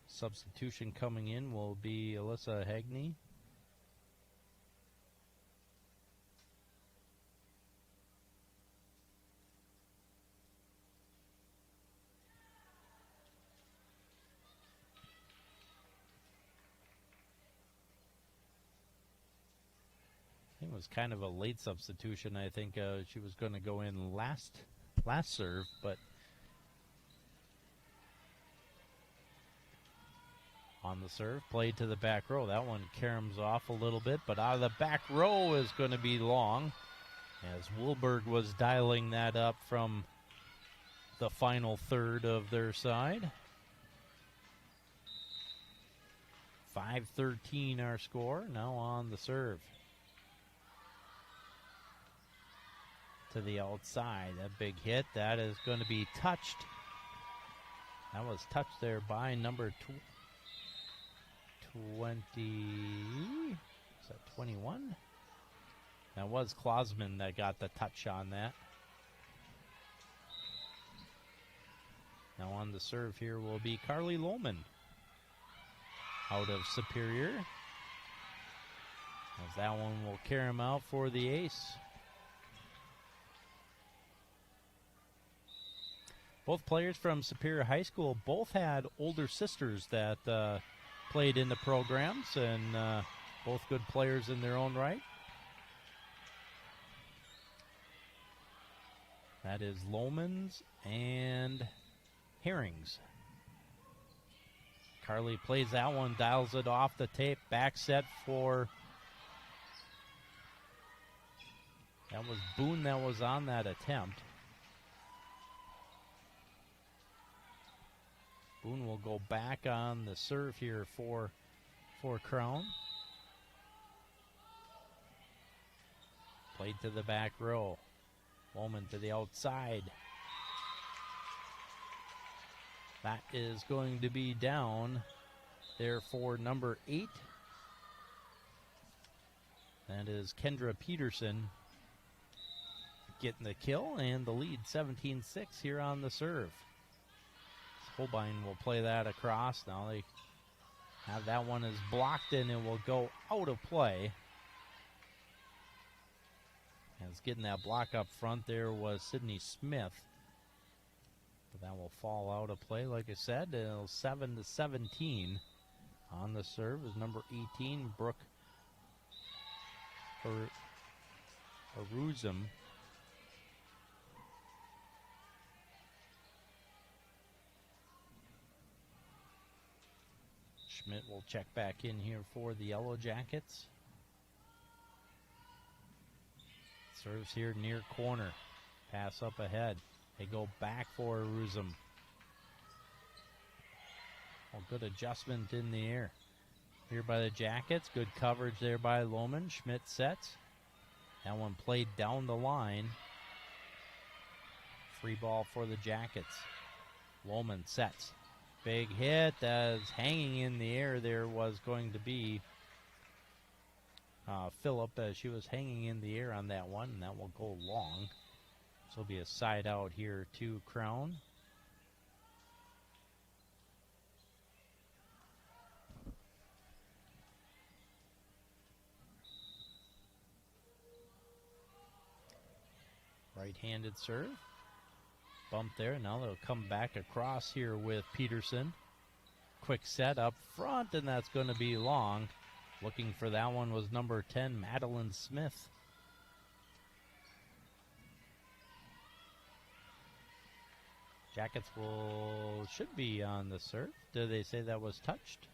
Substitution coming in will be Alyssa Hegney. It was kind of a late substitution. I think she was going to go in last serve, but on the serve, played to the back row. That one caroms off a little bit, but out of the back row is going to be long as Wilberg was dialing that up from the final third of their side. 5-13 our score. Now on the serve. To the outside, that big hit, that is going to be touched. That was touched there by number 20. Is that 21? That was Klausman that got the touch on that. Now on the serve here will be Carly Lohman out of Superior. As that one will carry him out for the ace. Both players from Superior High School both had older sisters that played in the programs, and Both good players in their own right. That is Lohmans and Herrings. Carly plays that one, dials it off the tape. Back set for, that was Boone that was on that attempt. Boone will go back on the serve here for Crown. Played to the back row. Lohman to the outside. That is going to be down there for number 8. That is Kendra Peterson getting the kill and the lead, 17-6 here on the serve. Holbein will play that across. Now they have that one is blocked and it will go out of play. As getting that block up front there was Sydney Smith. But that will fall out of play, like I said. 7-17 on the serve is number 18, Brooke Aruzum. Schmidt will check back in here for the Yellow Jackets. Serves here near corner. Pass up ahead. They go back for Aruzum. Oh, good adjustment in the air. Here by the Jackets. Good coverage there by Lohman. Schmidt sets. That one played down the line. Free ball for the Jackets. Lohman sets. Big hit as hanging in the air there was going to be Phillip as she was hanging in the air on that one, and that will go long. So it'll be a side out here to Crown. Right-handed serve. Bump there. Now they'll come back across here with Peterson. Quick set up front, and that's going to be long. Looking for that one was number 10, Madeline Smith. Jackets should be on the serve. Did they say that was touched?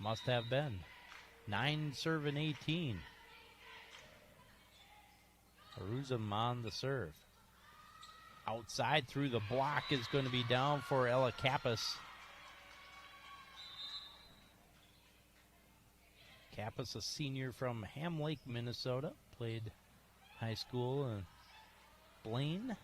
Must have been. 9 serving 18. Aruzum on the serve. Outside through the block is going to be down for Ella Kappas. Kappas, a senior from Ham Lake, Minnesota. Played high school in Blaine.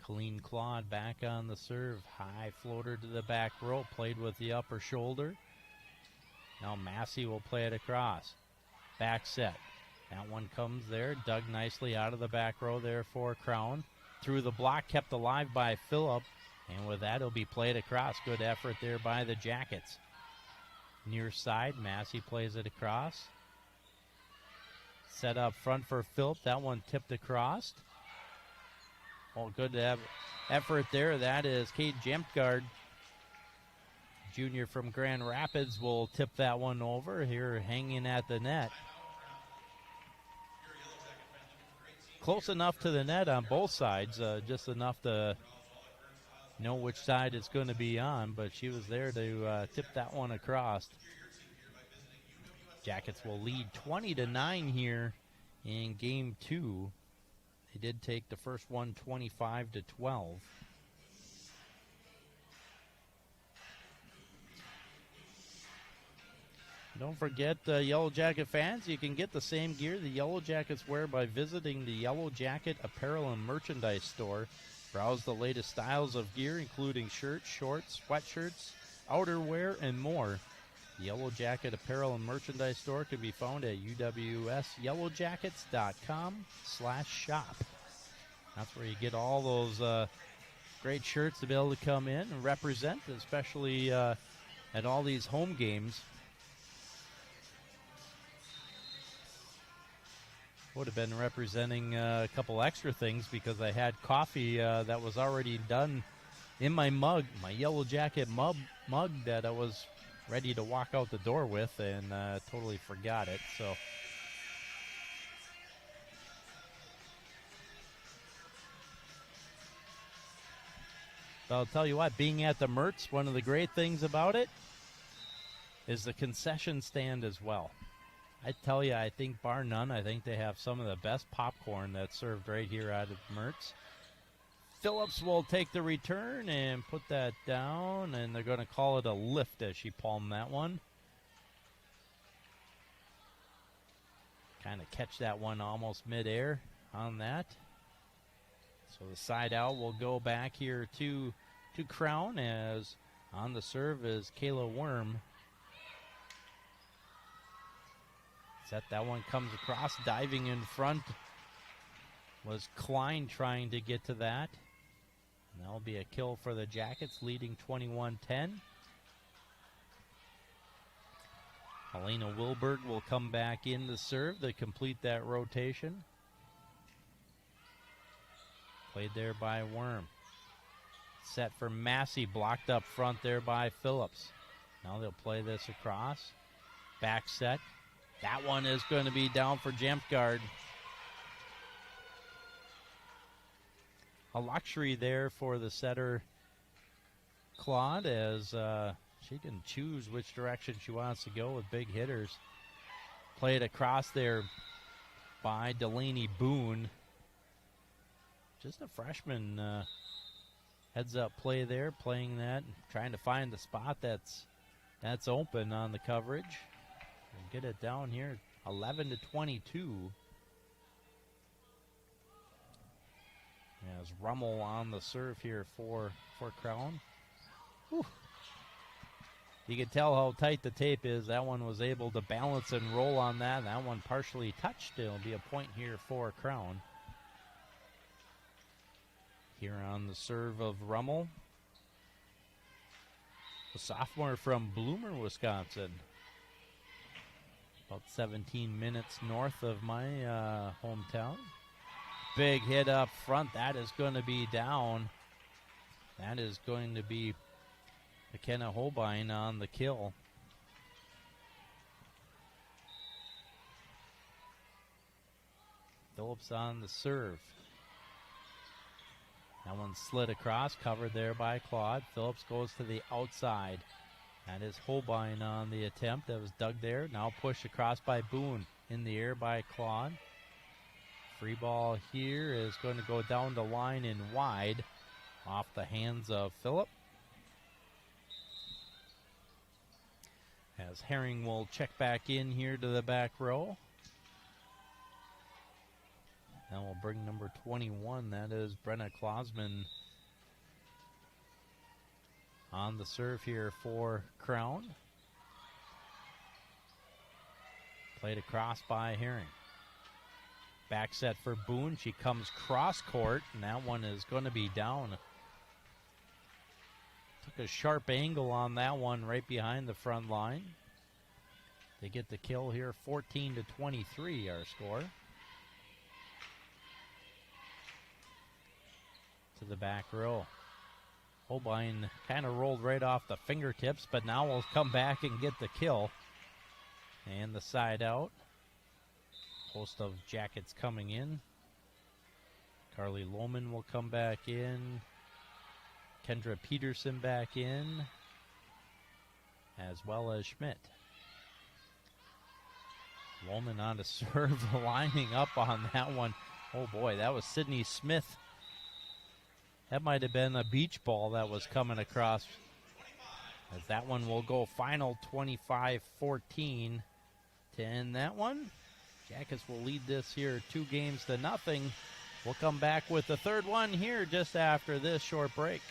Colleen Claude back on the serve. High floater to the back row. Played with the upper shoulder. Now Massey will play it across. Back set. That one comes there. Dug nicely out of the back row there for Crown. Through the block, kept alive by Phillip. And with that, it'll be played across. Good effort there by the Jackets. Near side, Massey plays it across. Set up front for Phillip. That one tipped across. Well, good to have effort there. That is Kate Jempgard, junior from Grand Rapids, will tip that one over here, hanging at the net. Close enough to the net on both sides, just enough to know which side it's going to be on, but she was there to tip that one across. Jackets will lead 20-9 here in game 2. They did take the first one 25-12. Don't forget, Yellow Jacket fans, you can get the same gear the Yellow Jackets wear by visiting the Yellow Jacket Apparel and Merchandise Store. Browse the latest styles of gear, including shirts, shorts, sweatshirts, outerwear, and more. The Yellow Jacket Apparel and Merchandise Store can be found at uwsyellowjackets.com/shop. That's where you get all those great shirts to be able to come in and represent, especially at all these home games. Would have been representing a couple extra things because I had coffee that was already done in my mug, my Yellow Jacket mug that I was ready to walk out the door with, and totally forgot it. So I'll tell you what, being at the Mertz, one of the great things about it is the concession stand as well. I tell you, I think bar none, I think they have some of the best popcorn that's served right here out of Mertz. Phillips will take the return and put that down, and they're going to call it a lift as she palmed that one. Kind of catch that one almost midair on that. So the side out will go back here to Crown, as on the serve is Kayla Worm. That one comes across, diving in front was Klein trying to get to that. And that'll be a kill for the Jackets, leading 21-10. Helena Wilberg will come back in to serve to complete that rotation. Played there by Worm. Set for Massey, blocked up front there by Phillips. Now they'll play this across. Back set. That one is going to be down for Jamfgard. A luxury there for the setter, Claude, as she can choose which direction she wants to go with big hitters. Played across there by Delaney Boone. Just a freshman heads-up play there, playing that, trying to find the spot that's open on the coverage. We'll get it down here, 11-22. As Rummel on the serve here for Crown. Whew. You can tell how tight the tape is. That one was able to balance and roll on that. That one partially touched. It'll be a point here for Crown. Here on the serve of Rummel. A sophomore from Bloomer, Wisconsin. About 17 minutes north of my hometown. Big hit up front. That is going to be down. That is going to be McKenna Holbein on the kill. Phillips on the serve. That one slid across, covered there by Claude. Phillips goes to the outside. That is Holbein on the attempt. That was dug there. Now pushed across by Boone. In the air by Claude. Free ball here is going to go down the line and wide. Off the hands of Phillip. As Herring will check back in here to the back row. Now we'll bring number 21. That is Brenna Klausman on the serve here for Crown. Played across by Herring. Back set for Boone. She comes cross court, and that one is going to be down. Took a sharp angle on that one right behind the front line. They get the kill here, 14-23 our score. To the back row. Holbein kind of rolled right off the fingertips, but now will come back and get the kill. And the side out. Host of Jackets coming in. Carly Lohman will come back in. Kendra Peterson back in. As well as Schmidt. Lohman on to serve, lining up on that one. Oh boy, that was Sydney Smith. That might have been a beach ball that was coming across. As that one will go final 25-14 to end that one. Jackets will lead this here 2-0. We'll come back with the third one here just after this short break.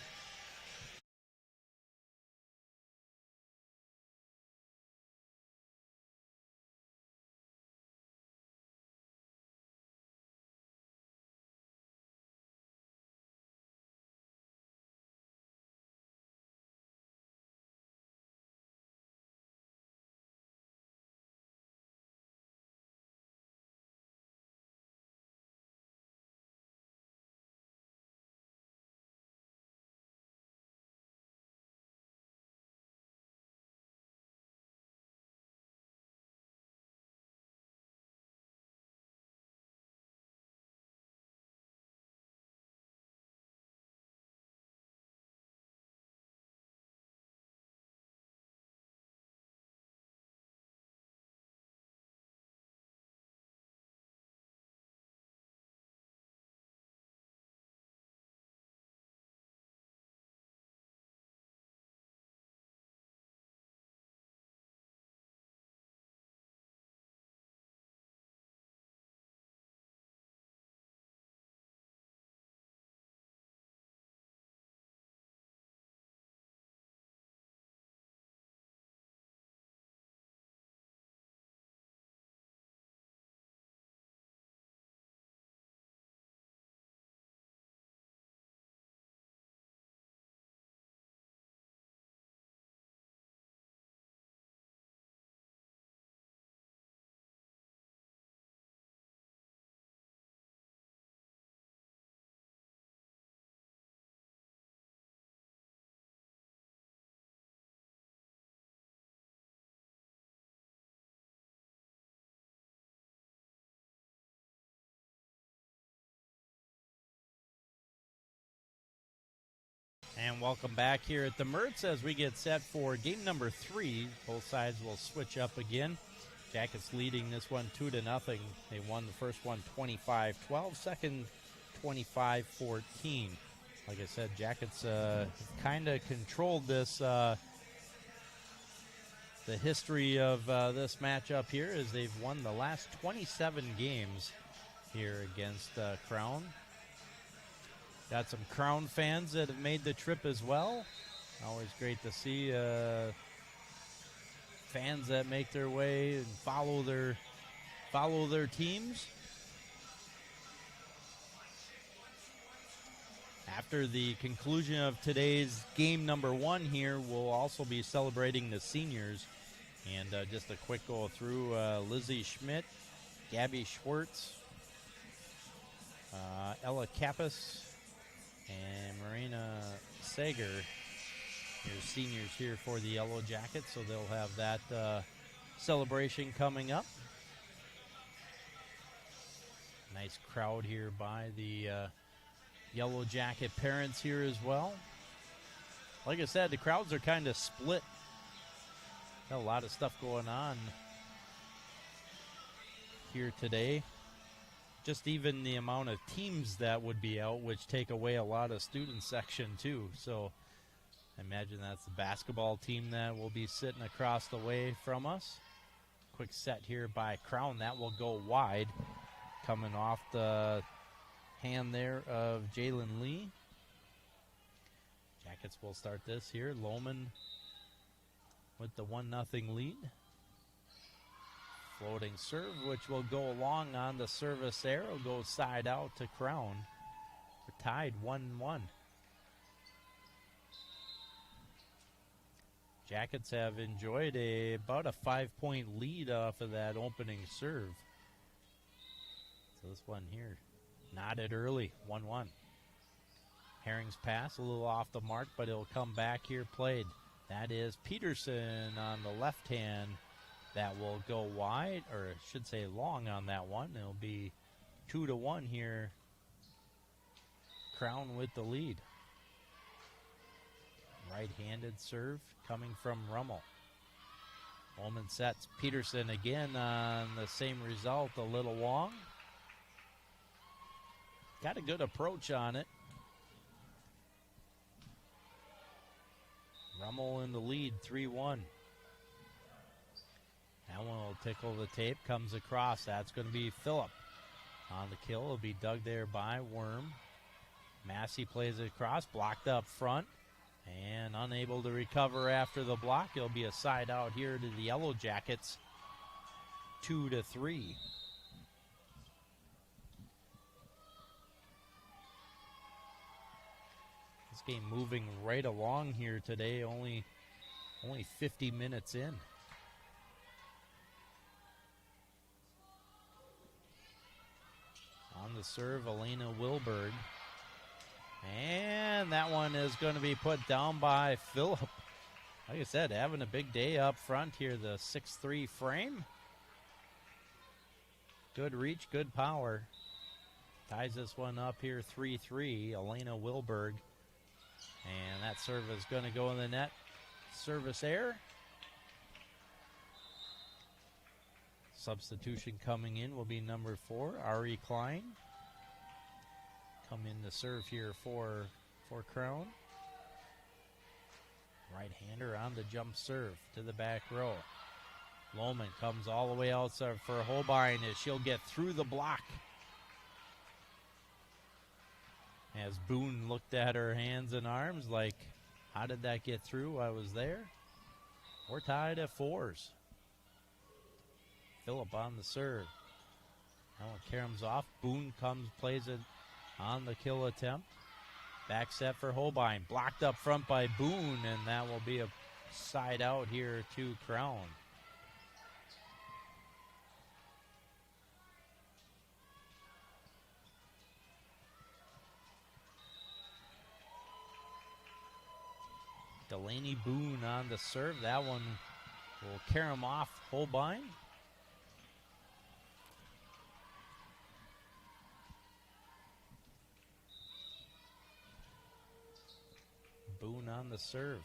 And welcome back here at the Mertz as we get set for game number 3. Both sides will switch up again. Jackets leading this one 2-0. They won the first one 25-12, second 25-14. Like I said, Jackets kind of controlled this. The history of this matchup here is they've won the last 27 games here against Crown. Got some Crown fans that have made the trip as well. Always great to see fans that make their way and follow their teams. After the conclusion of today's game number 1 here, we'll also be celebrating the seniors. And just a quick go through, Lizzie Schmidt, Gabby Schwartz, Ella Kappas, and Marina Sager, your seniors here for the Yellow Jackets, so they'll have that celebration coming up. Nice crowd here by the Yellow Jacket parents here as well. Like I said, the crowds are kind of split. Got a lot of stuff going on here today. Just even the amount of teams that would be out, which take away a lot of student section too. So I imagine that's the basketball team that will be sitting across the way from us. Quick set here by Crown. That will go wide. Coming off the hand there of Jalen Lee. Jackets will start this here. Lohman with the 1-0 lead. Floating serve, which will go along on the service arrow, goes side out to Crown. We're tied 1-1. Jackets have enjoyed about a 5-point lead off of that opening serve. So this one here, knotted early, 1-1. Herring's pass, a little off the mark, but it'll come back here played. That is Peterson on the left hand. That will go wide, or I should say long on that one. It'll be 2-1 here. Crown with the lead. Right-handed serve coming from Rummel. Bowman sets Peterson again on the same result, a little long. Got a good approach on it. Rummel in the lead, 3-1. That one will tickle the tape, comes across. That's going to be Phillip on the kill. It'll be dug there by Worm. Massey plays it across, blocked up front, and unable to recover after the block. It'll be a side out here to the Yellow Jackets, 2-3. This game moving right along here today, only 50 minutes in. On the serve, Elena Wilberg. And that one is going to be put down by Phillip. Like I said, having a big day up front here, the 6'3" frame. Good reach, good power. Ties this one up here, 3-3, Elena Wilberg. And that serve is going to go in the net. Service error. Substitution coming in will be number 4, Ari Klein. Come in to serve here for Crown. Right-hander on the jump serve to the back row. Lohman comes all the way outside for Holbein as she'll get through the block. As Boone looked at her hands and arms like, how did that get through? I was there. We're tied at 4s. Phillip on the serve. Now Karam's off. Boone comes, plays it on the kill attempt. Back set for Holbein. Blocked up front by Boone, and that will be a side out here to Crown. Delaney Boone on the serve. That one will carry him off Holbein. Boone on the serve,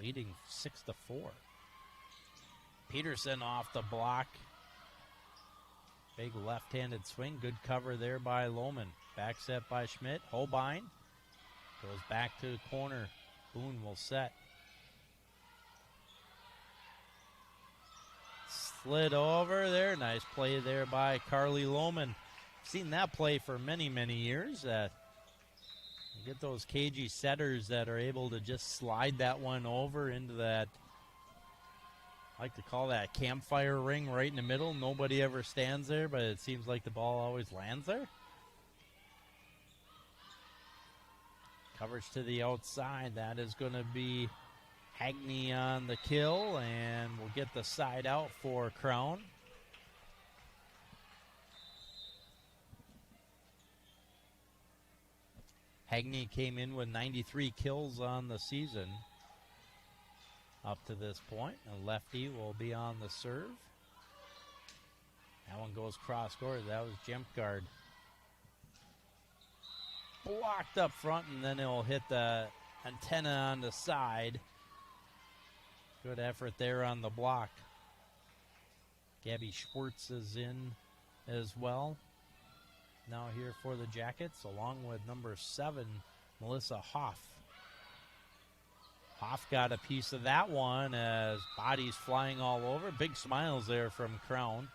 leading 6-4. Peterson off the block. Big left-handed swing. Good cover there by Lohman. Back set by Schmidt. Holbein goes back to the corner. Boone will set. Slid over there. Nice play there by Carly Lohman. Seen that play for many, many years. You get those cagey setters that are able to just slide that one over into that, I like to call that campfire ring right in the middle. Nobody ever stands there, but it seems like the ball always lands there. Coverage to the outside. That is going to be Hagney on the kill, and we'll get the side out for Crown. Hagney came in with 93 kills on the season up to this point. A lefty will be on the serve. That one goes cross court. That was Jempgard. Blocked up front, and then it'll hit the antenna on the side. Good effort there on the block. Gabby Schwartz is in as well. Now here for the Jackets, along with number 7, Melissa Hoff. Hoff got a piece of that one as bodies flying all over. Big smiles there from Crown.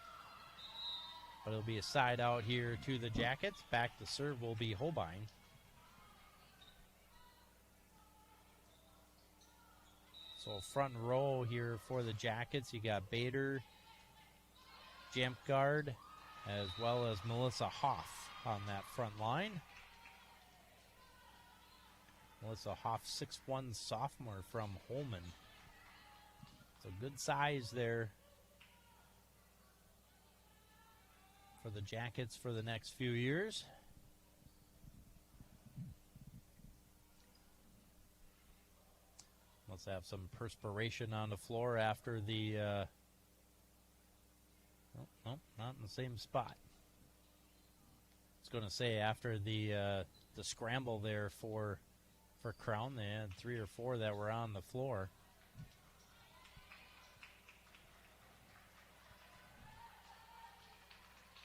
But it'll be a side out here to the Jackets. Back to serve will be Holbein. So front row here for the Jackets. You got Bader, Jempgard, as well as Melissa Hoff on that front line. Melissa Hoff, 6'1" sophomore from Holman. So good size there for the Jackets for the next few years. Let's have some perspiration on the floor after the nope, not in the same spot. I was going to say after the scramble there for Crown, they had 3 or 4 that were on the floor.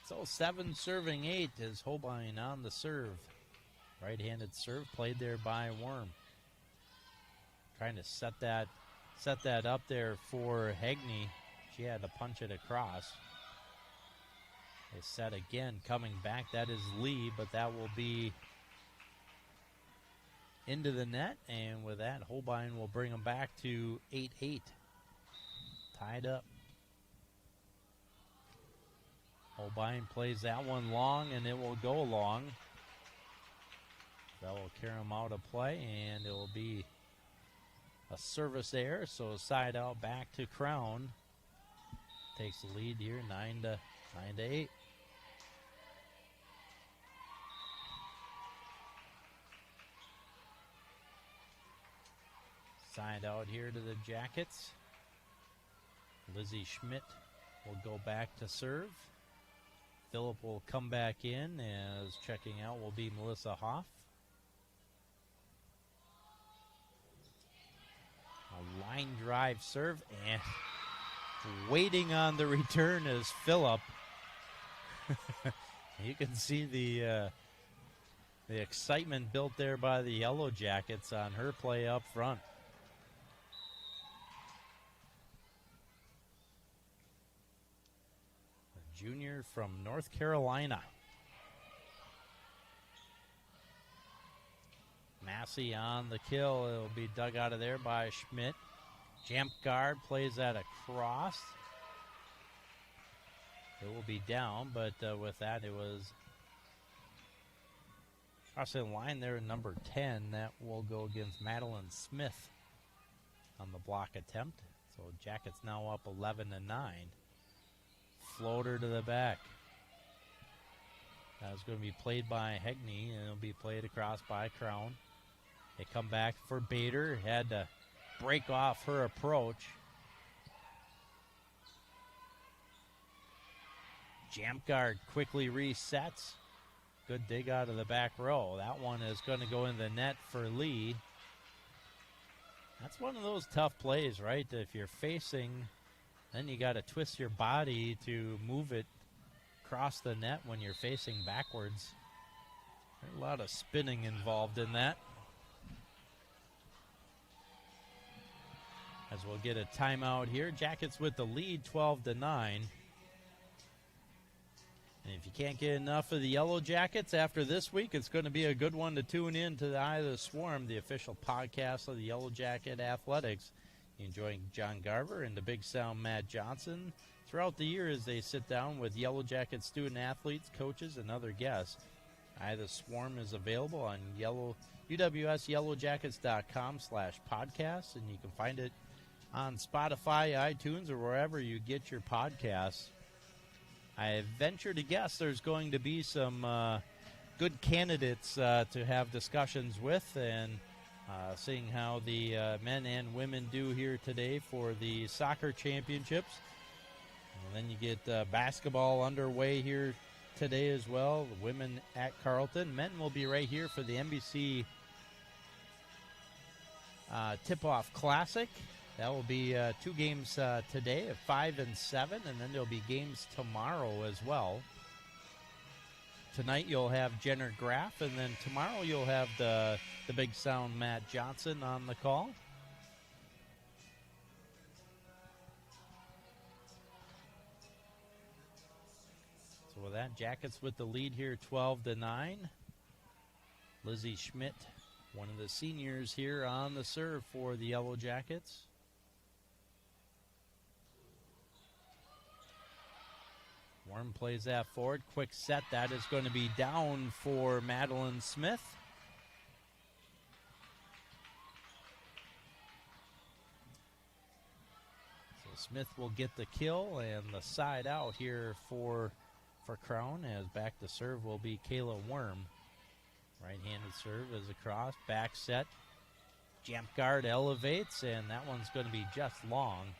So 7 serving 8 is Holbein on the serve. Right-handed serve played there by Worm. Trying to set that up there for Hagney. She had to punch it across. They set again, coming back. That is Lee, but that will be into the net. And with that, Holbein will bring them back to 8-8. Tied up. Holbein plays that one long, and it will go long. That will carry him out of play, and it will be a service there. So side out back to Crown. Takes the lead here, 9-8. Side out here to the Jackets. Lizzie Schmidt will go back to serve. Phillip will come back in, as checking out will be Melissa Hoff. A line drive serve, and waiting on the return is Phillip. You can see the excitement built there by the Yellow Jackets on her play up front. A junior from North Carolina. Massey on the kill. It'll be dug out of there by Schmidt. Jempgard plays that across. It will be down, but with that, it was crossing the line there, number 10. That will go against Madeline Smith on the block attempt. So Jackets now up 11-9. Floater to the back. That's going to be played by Hagney, and it'll be played across by Crown. They come back for Bader. Had to break off her approach. Jempgard quickly resets. Good dig out of the back row. That one is going to go in the net for Lee. That's one of those tough plays, right? If you're facing, then you got to twist your body to move it across the net when you're facing backwards. There's a lot of spinning involved in that. As we'll get a timeout here. Jackets with the lead, 12-9. And if you can't get enough of the Yellow Jackets after this week, it's going to be a good one to tune in to the Eye of the Swarm, the official podcast of the Yellow Jacket Athletics. Enjoying John Garver and the Big Sound Matt Johnson throughout the year as they sit down with Yellow Jacket student athletes, coaches, and other guests. Eye of the Swarm is available on UWSYellowJackets.com/podcast, and you can find it on Spotify, iTunes, or wherever you get your podcasts. I venture to guess there's going to be some good candidates to have discussions with, and seeing how the men and women do here today for the soccer championships. And then you get basketball underway here today as well. The women at Carleton. Men will be right here for the NBC Tip-Off Classic. That will be 2 games today at 5 and 7, and then there'll be games tomorrow as well. Tonight you'll have Jenner Graff, and then tomorrow you'll have the Big Sound Matt Johnson on the call. So with that, Jackets with the lead here, 12-9. Lizzie Schmidt, one of the seniors here on the serve for the Yellow Jackets. Worm plays that forward. Quick set. That is going to be down for Madeline Smith. So Smith will get the kill and the side out here for Crown, as back to serve will be Kayla Worm. Right-handed serve is across. Back set. Jump guard elevates, and that one's going to be just long.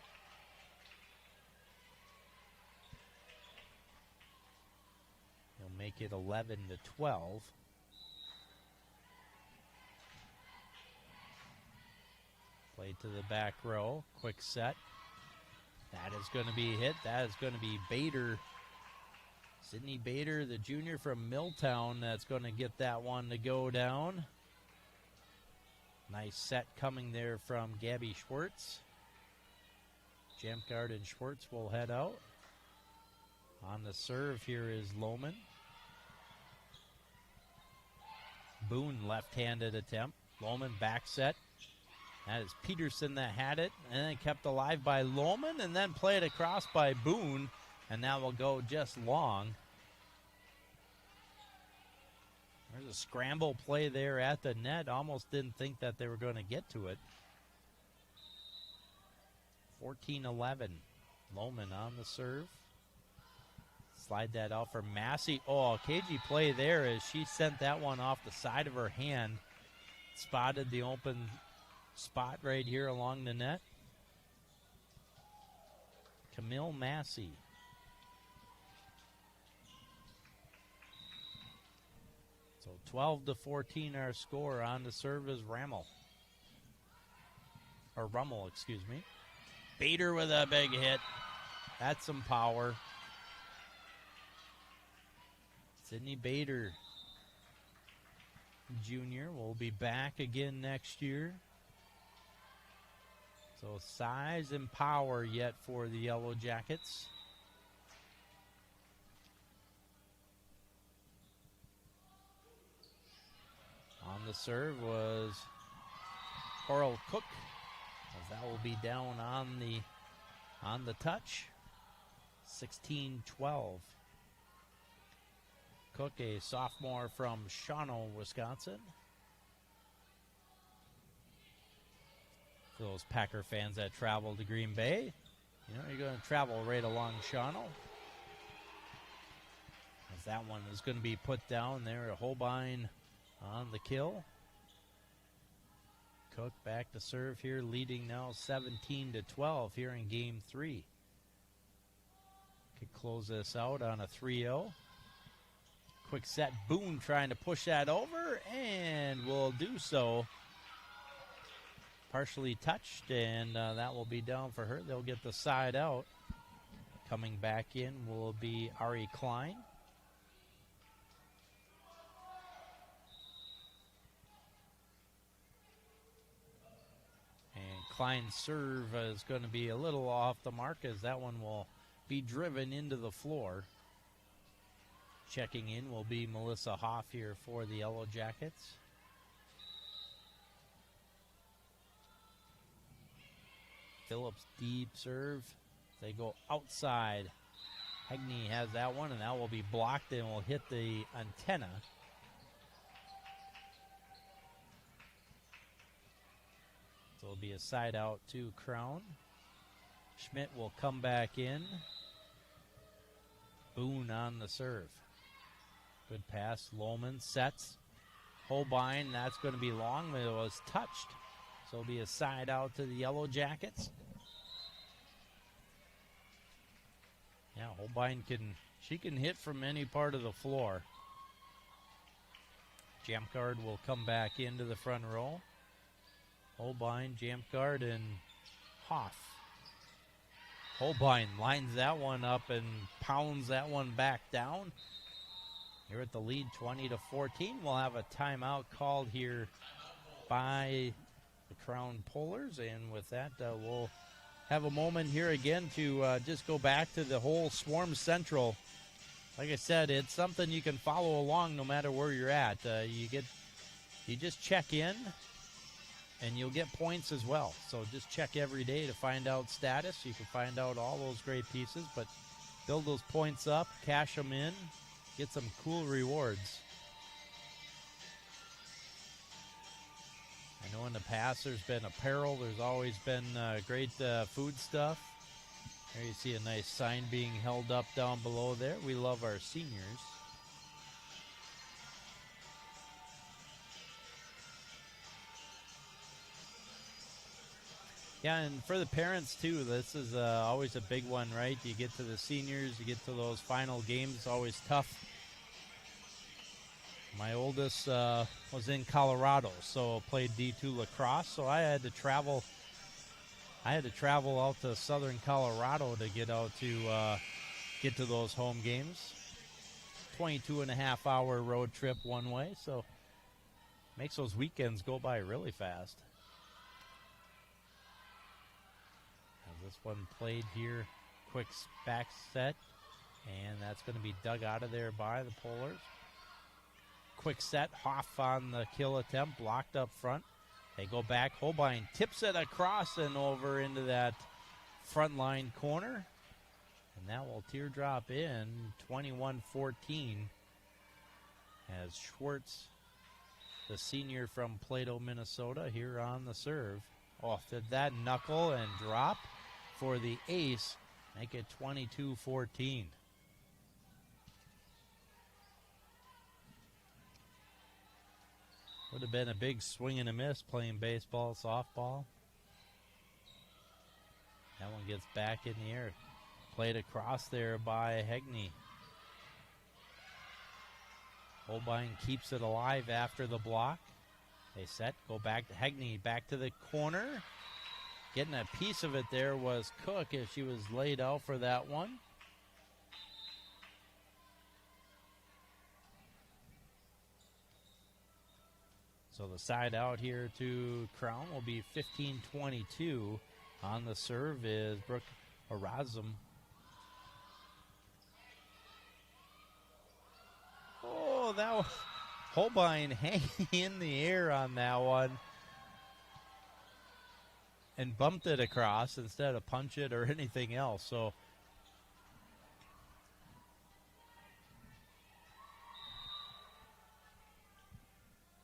He'll make it 11-12. Play to the back row. Quick set. That is going to be hit. That is going to be Bader. Sydney Bader, the junior from Milltown, that's going to get that one to go down. Nice set coming there from Gabby Schwartz. Jamkard and Schwartz will head out. On the serve here is Lohman. Boone left-handed attempt. Lohman back set. That is Peterson that had it, and then kept alive by Lohman, and then played across by Boone, and that will go just long. There's a scramble play there at the net. Almost didn't think that they were going to get to it. 14-11. Lohman on the serve. Slide that out for Massey. Oh, a cagey play there as she sent that one off the side of her hand. Spotted the open spot right here along the net. Camille Massey. So 12-14 our score. On the serve is Rummel, excuse me. Bader with a big hit. That's some power. Sydney Bader, junior, will be back again next year. So size and power yet for the Yellow Jackets. On the serve was Coral Cook, as that will be down on the touch. 16-12. Cook, a sophomore from Shawano, Wisconsin. For those Packer fans that travel to Green Bay, you're going to travel right along Shawano. As that one is going to be put down there, a Holbein on the kill. Cook back to serve here, leading now 17-12 here in game 3. Could close this out on a 3-0. Quick set, Boone trying to push that over, and will do so. partially touched, and that will be down for her. They'll get the side out. Coming back in will be Ari Klein. And Klein's serve is going to be a little off the mark, as that one will be driven into the floor. Checking in will be Melissa Hoff here for the Yellow Jackets. Phillips deep serve. They go outside. Hegney has that one, and that will be blocked and will hit the antenna. So it'll be a side out to Crown. Schmidt will come back in. Boone on the serve. Good pass. Lohman sets. Holbein, that's going to be long, but it was touched. So it'll be a side out to the Yellow Jackets. Yeah, Holbein she can hit from any part of the floor. Jamkard will come back into the front row. Holbein, Jamkard, and Hoff. Holbein lines that one up and pounds that one back down. Here at the lead, 20-14. We'll have a timeout called here by the Crown Pullers, and with that, we'll have a moment here again to just go back to the whole Swarm Central. Like I said, it's something you can follow along no matter where you're at. You just check in, and you'll get points as well. So just check every day to find out status. You can find out all those great pieces, but build those points up, cash them in, get some cool rewards. I know in the past there's been apparel. There's always been great food stuff. There you see a nice sign being held up down below there. We love our seniors. Yeah, and for the parents too, this is always a big one, right? You get to the seniors, you get to those final games, it's always tough. My oldest was in Colorado, so played D2 lacrosse, so I had to travel out to southern Colorado to get out to get to those home games. 22.5-hour road trip one way, so makes those weekends go by really fast. This one played here, quick back set, and that's going to be dug out of there by the Polars. Quick set, Hoff on the kill attempt, blocked up front. They go back, Holbein tips it across and over into that front line corner. And that will teardrop in 21-14 as Schwartz, the senior from Plato, Minnesota, here on the serve. Oh, did that knuckle and drop for the ace, make it 22-14. Would have been a big swing and a miss playing baseball, softball. That one gets back in the air. Played across there by Hegney. Holbein keeps it alive after the block. They set, go back to Hegney, back to the corner. Getting a piece of it there was Cook as she was laid out for that one. So the side out here to Crown will be 15-22. On the serve is Brooke Erasm. Oh, that was Holbein hanging in the air on that one. And bumped it across instead of punch it or anything else. So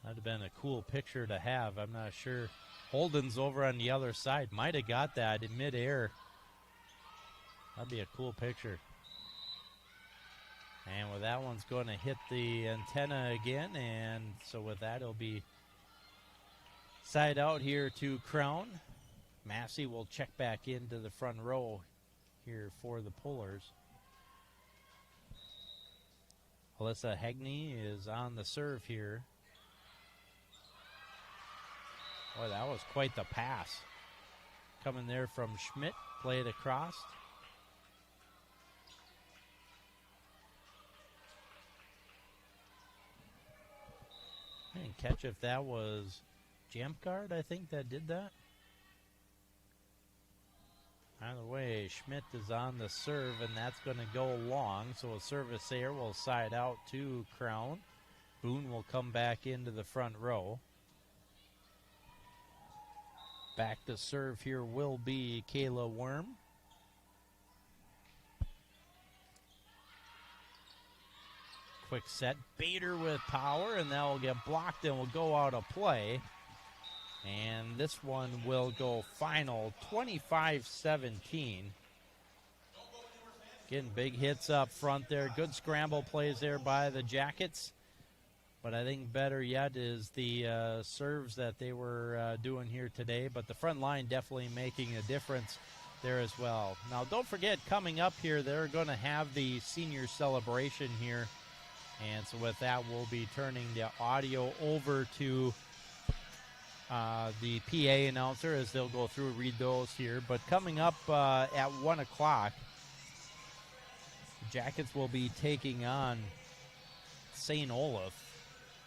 that'd have been a cool picture to have. I'm not sure. Holden's over on the other side. Might have got that in midair. That'd be a cool picture. And with that one's going to hit the antenna again. And so with that, it'll be side out here to Crown. Massey will check back into the front row here for the Pullers. Alyssa Hegney is on the serve here. Boy, that was quite the pass. Coming there from Schmidt, play it across. I didn't catch if that was Jamkard, I think, that did that. Either way, Schmidt is on the serve, and that's going to go long. So a service there will side out to Crown. Boone will come back into the front row. Back to serve here will be Kayla Worm. Quick set. Bader with power, and that will get blocked and will go out of play. And this one will go final 25-17. Getting big hits up front there. Good scramble plays there by the Jackets. But I think better yet is the serves that they were doing here today. But the front line definitely making a difference there as well. Now, don't forget, coming up here, they're going to have the senior celebration here. And so with that, we'll be turning the audio over to the PA announcer as they'll go through and read those here. But coming up at 1 o'clock, the Jackets will be taking on St. Olaf.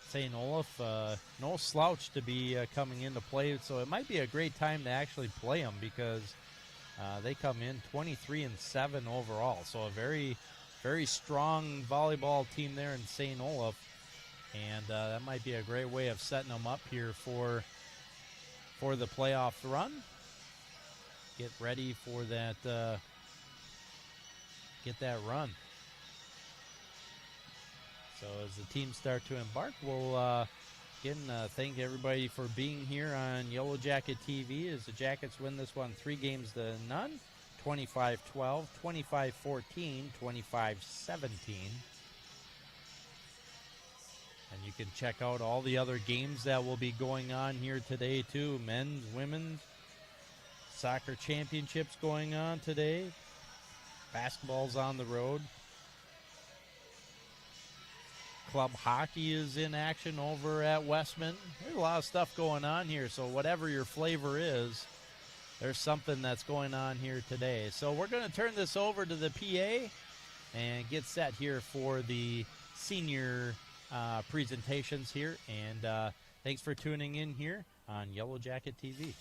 St. Olaf, no slouch to be coming into play, so it might be a great time to actually play them because they come in 23-7 overall. So a very, very strong volleyball team there in St. Olaf, and that might be a great way of setting them up here for the playoff run. Get ready for that. Get that run. So as the teams start to embark, we'll again thank everybody for being here on Yellow Jacket TV as the Jackets win this one 3-0, 25-12, 25-14, 25-17. And you can check out all the other games that will be going on here today too. Men's, women's, soccer championships going on today. Basketball's on the road. Club hockey is in action over at Westman. There's a lot of stuff going on here, so whatever your flavor is, there's something that's going on here today. So we're going to turn this over to the PA and get set here for the senior presentations here. And thanks for tuning in here on Yellow Jacket TV.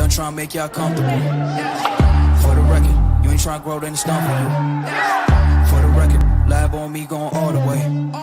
wasn't trying to make y'all comfortable. For the record, you ain't trying to grow, then it's done for you. For the record, lab on me going all the way.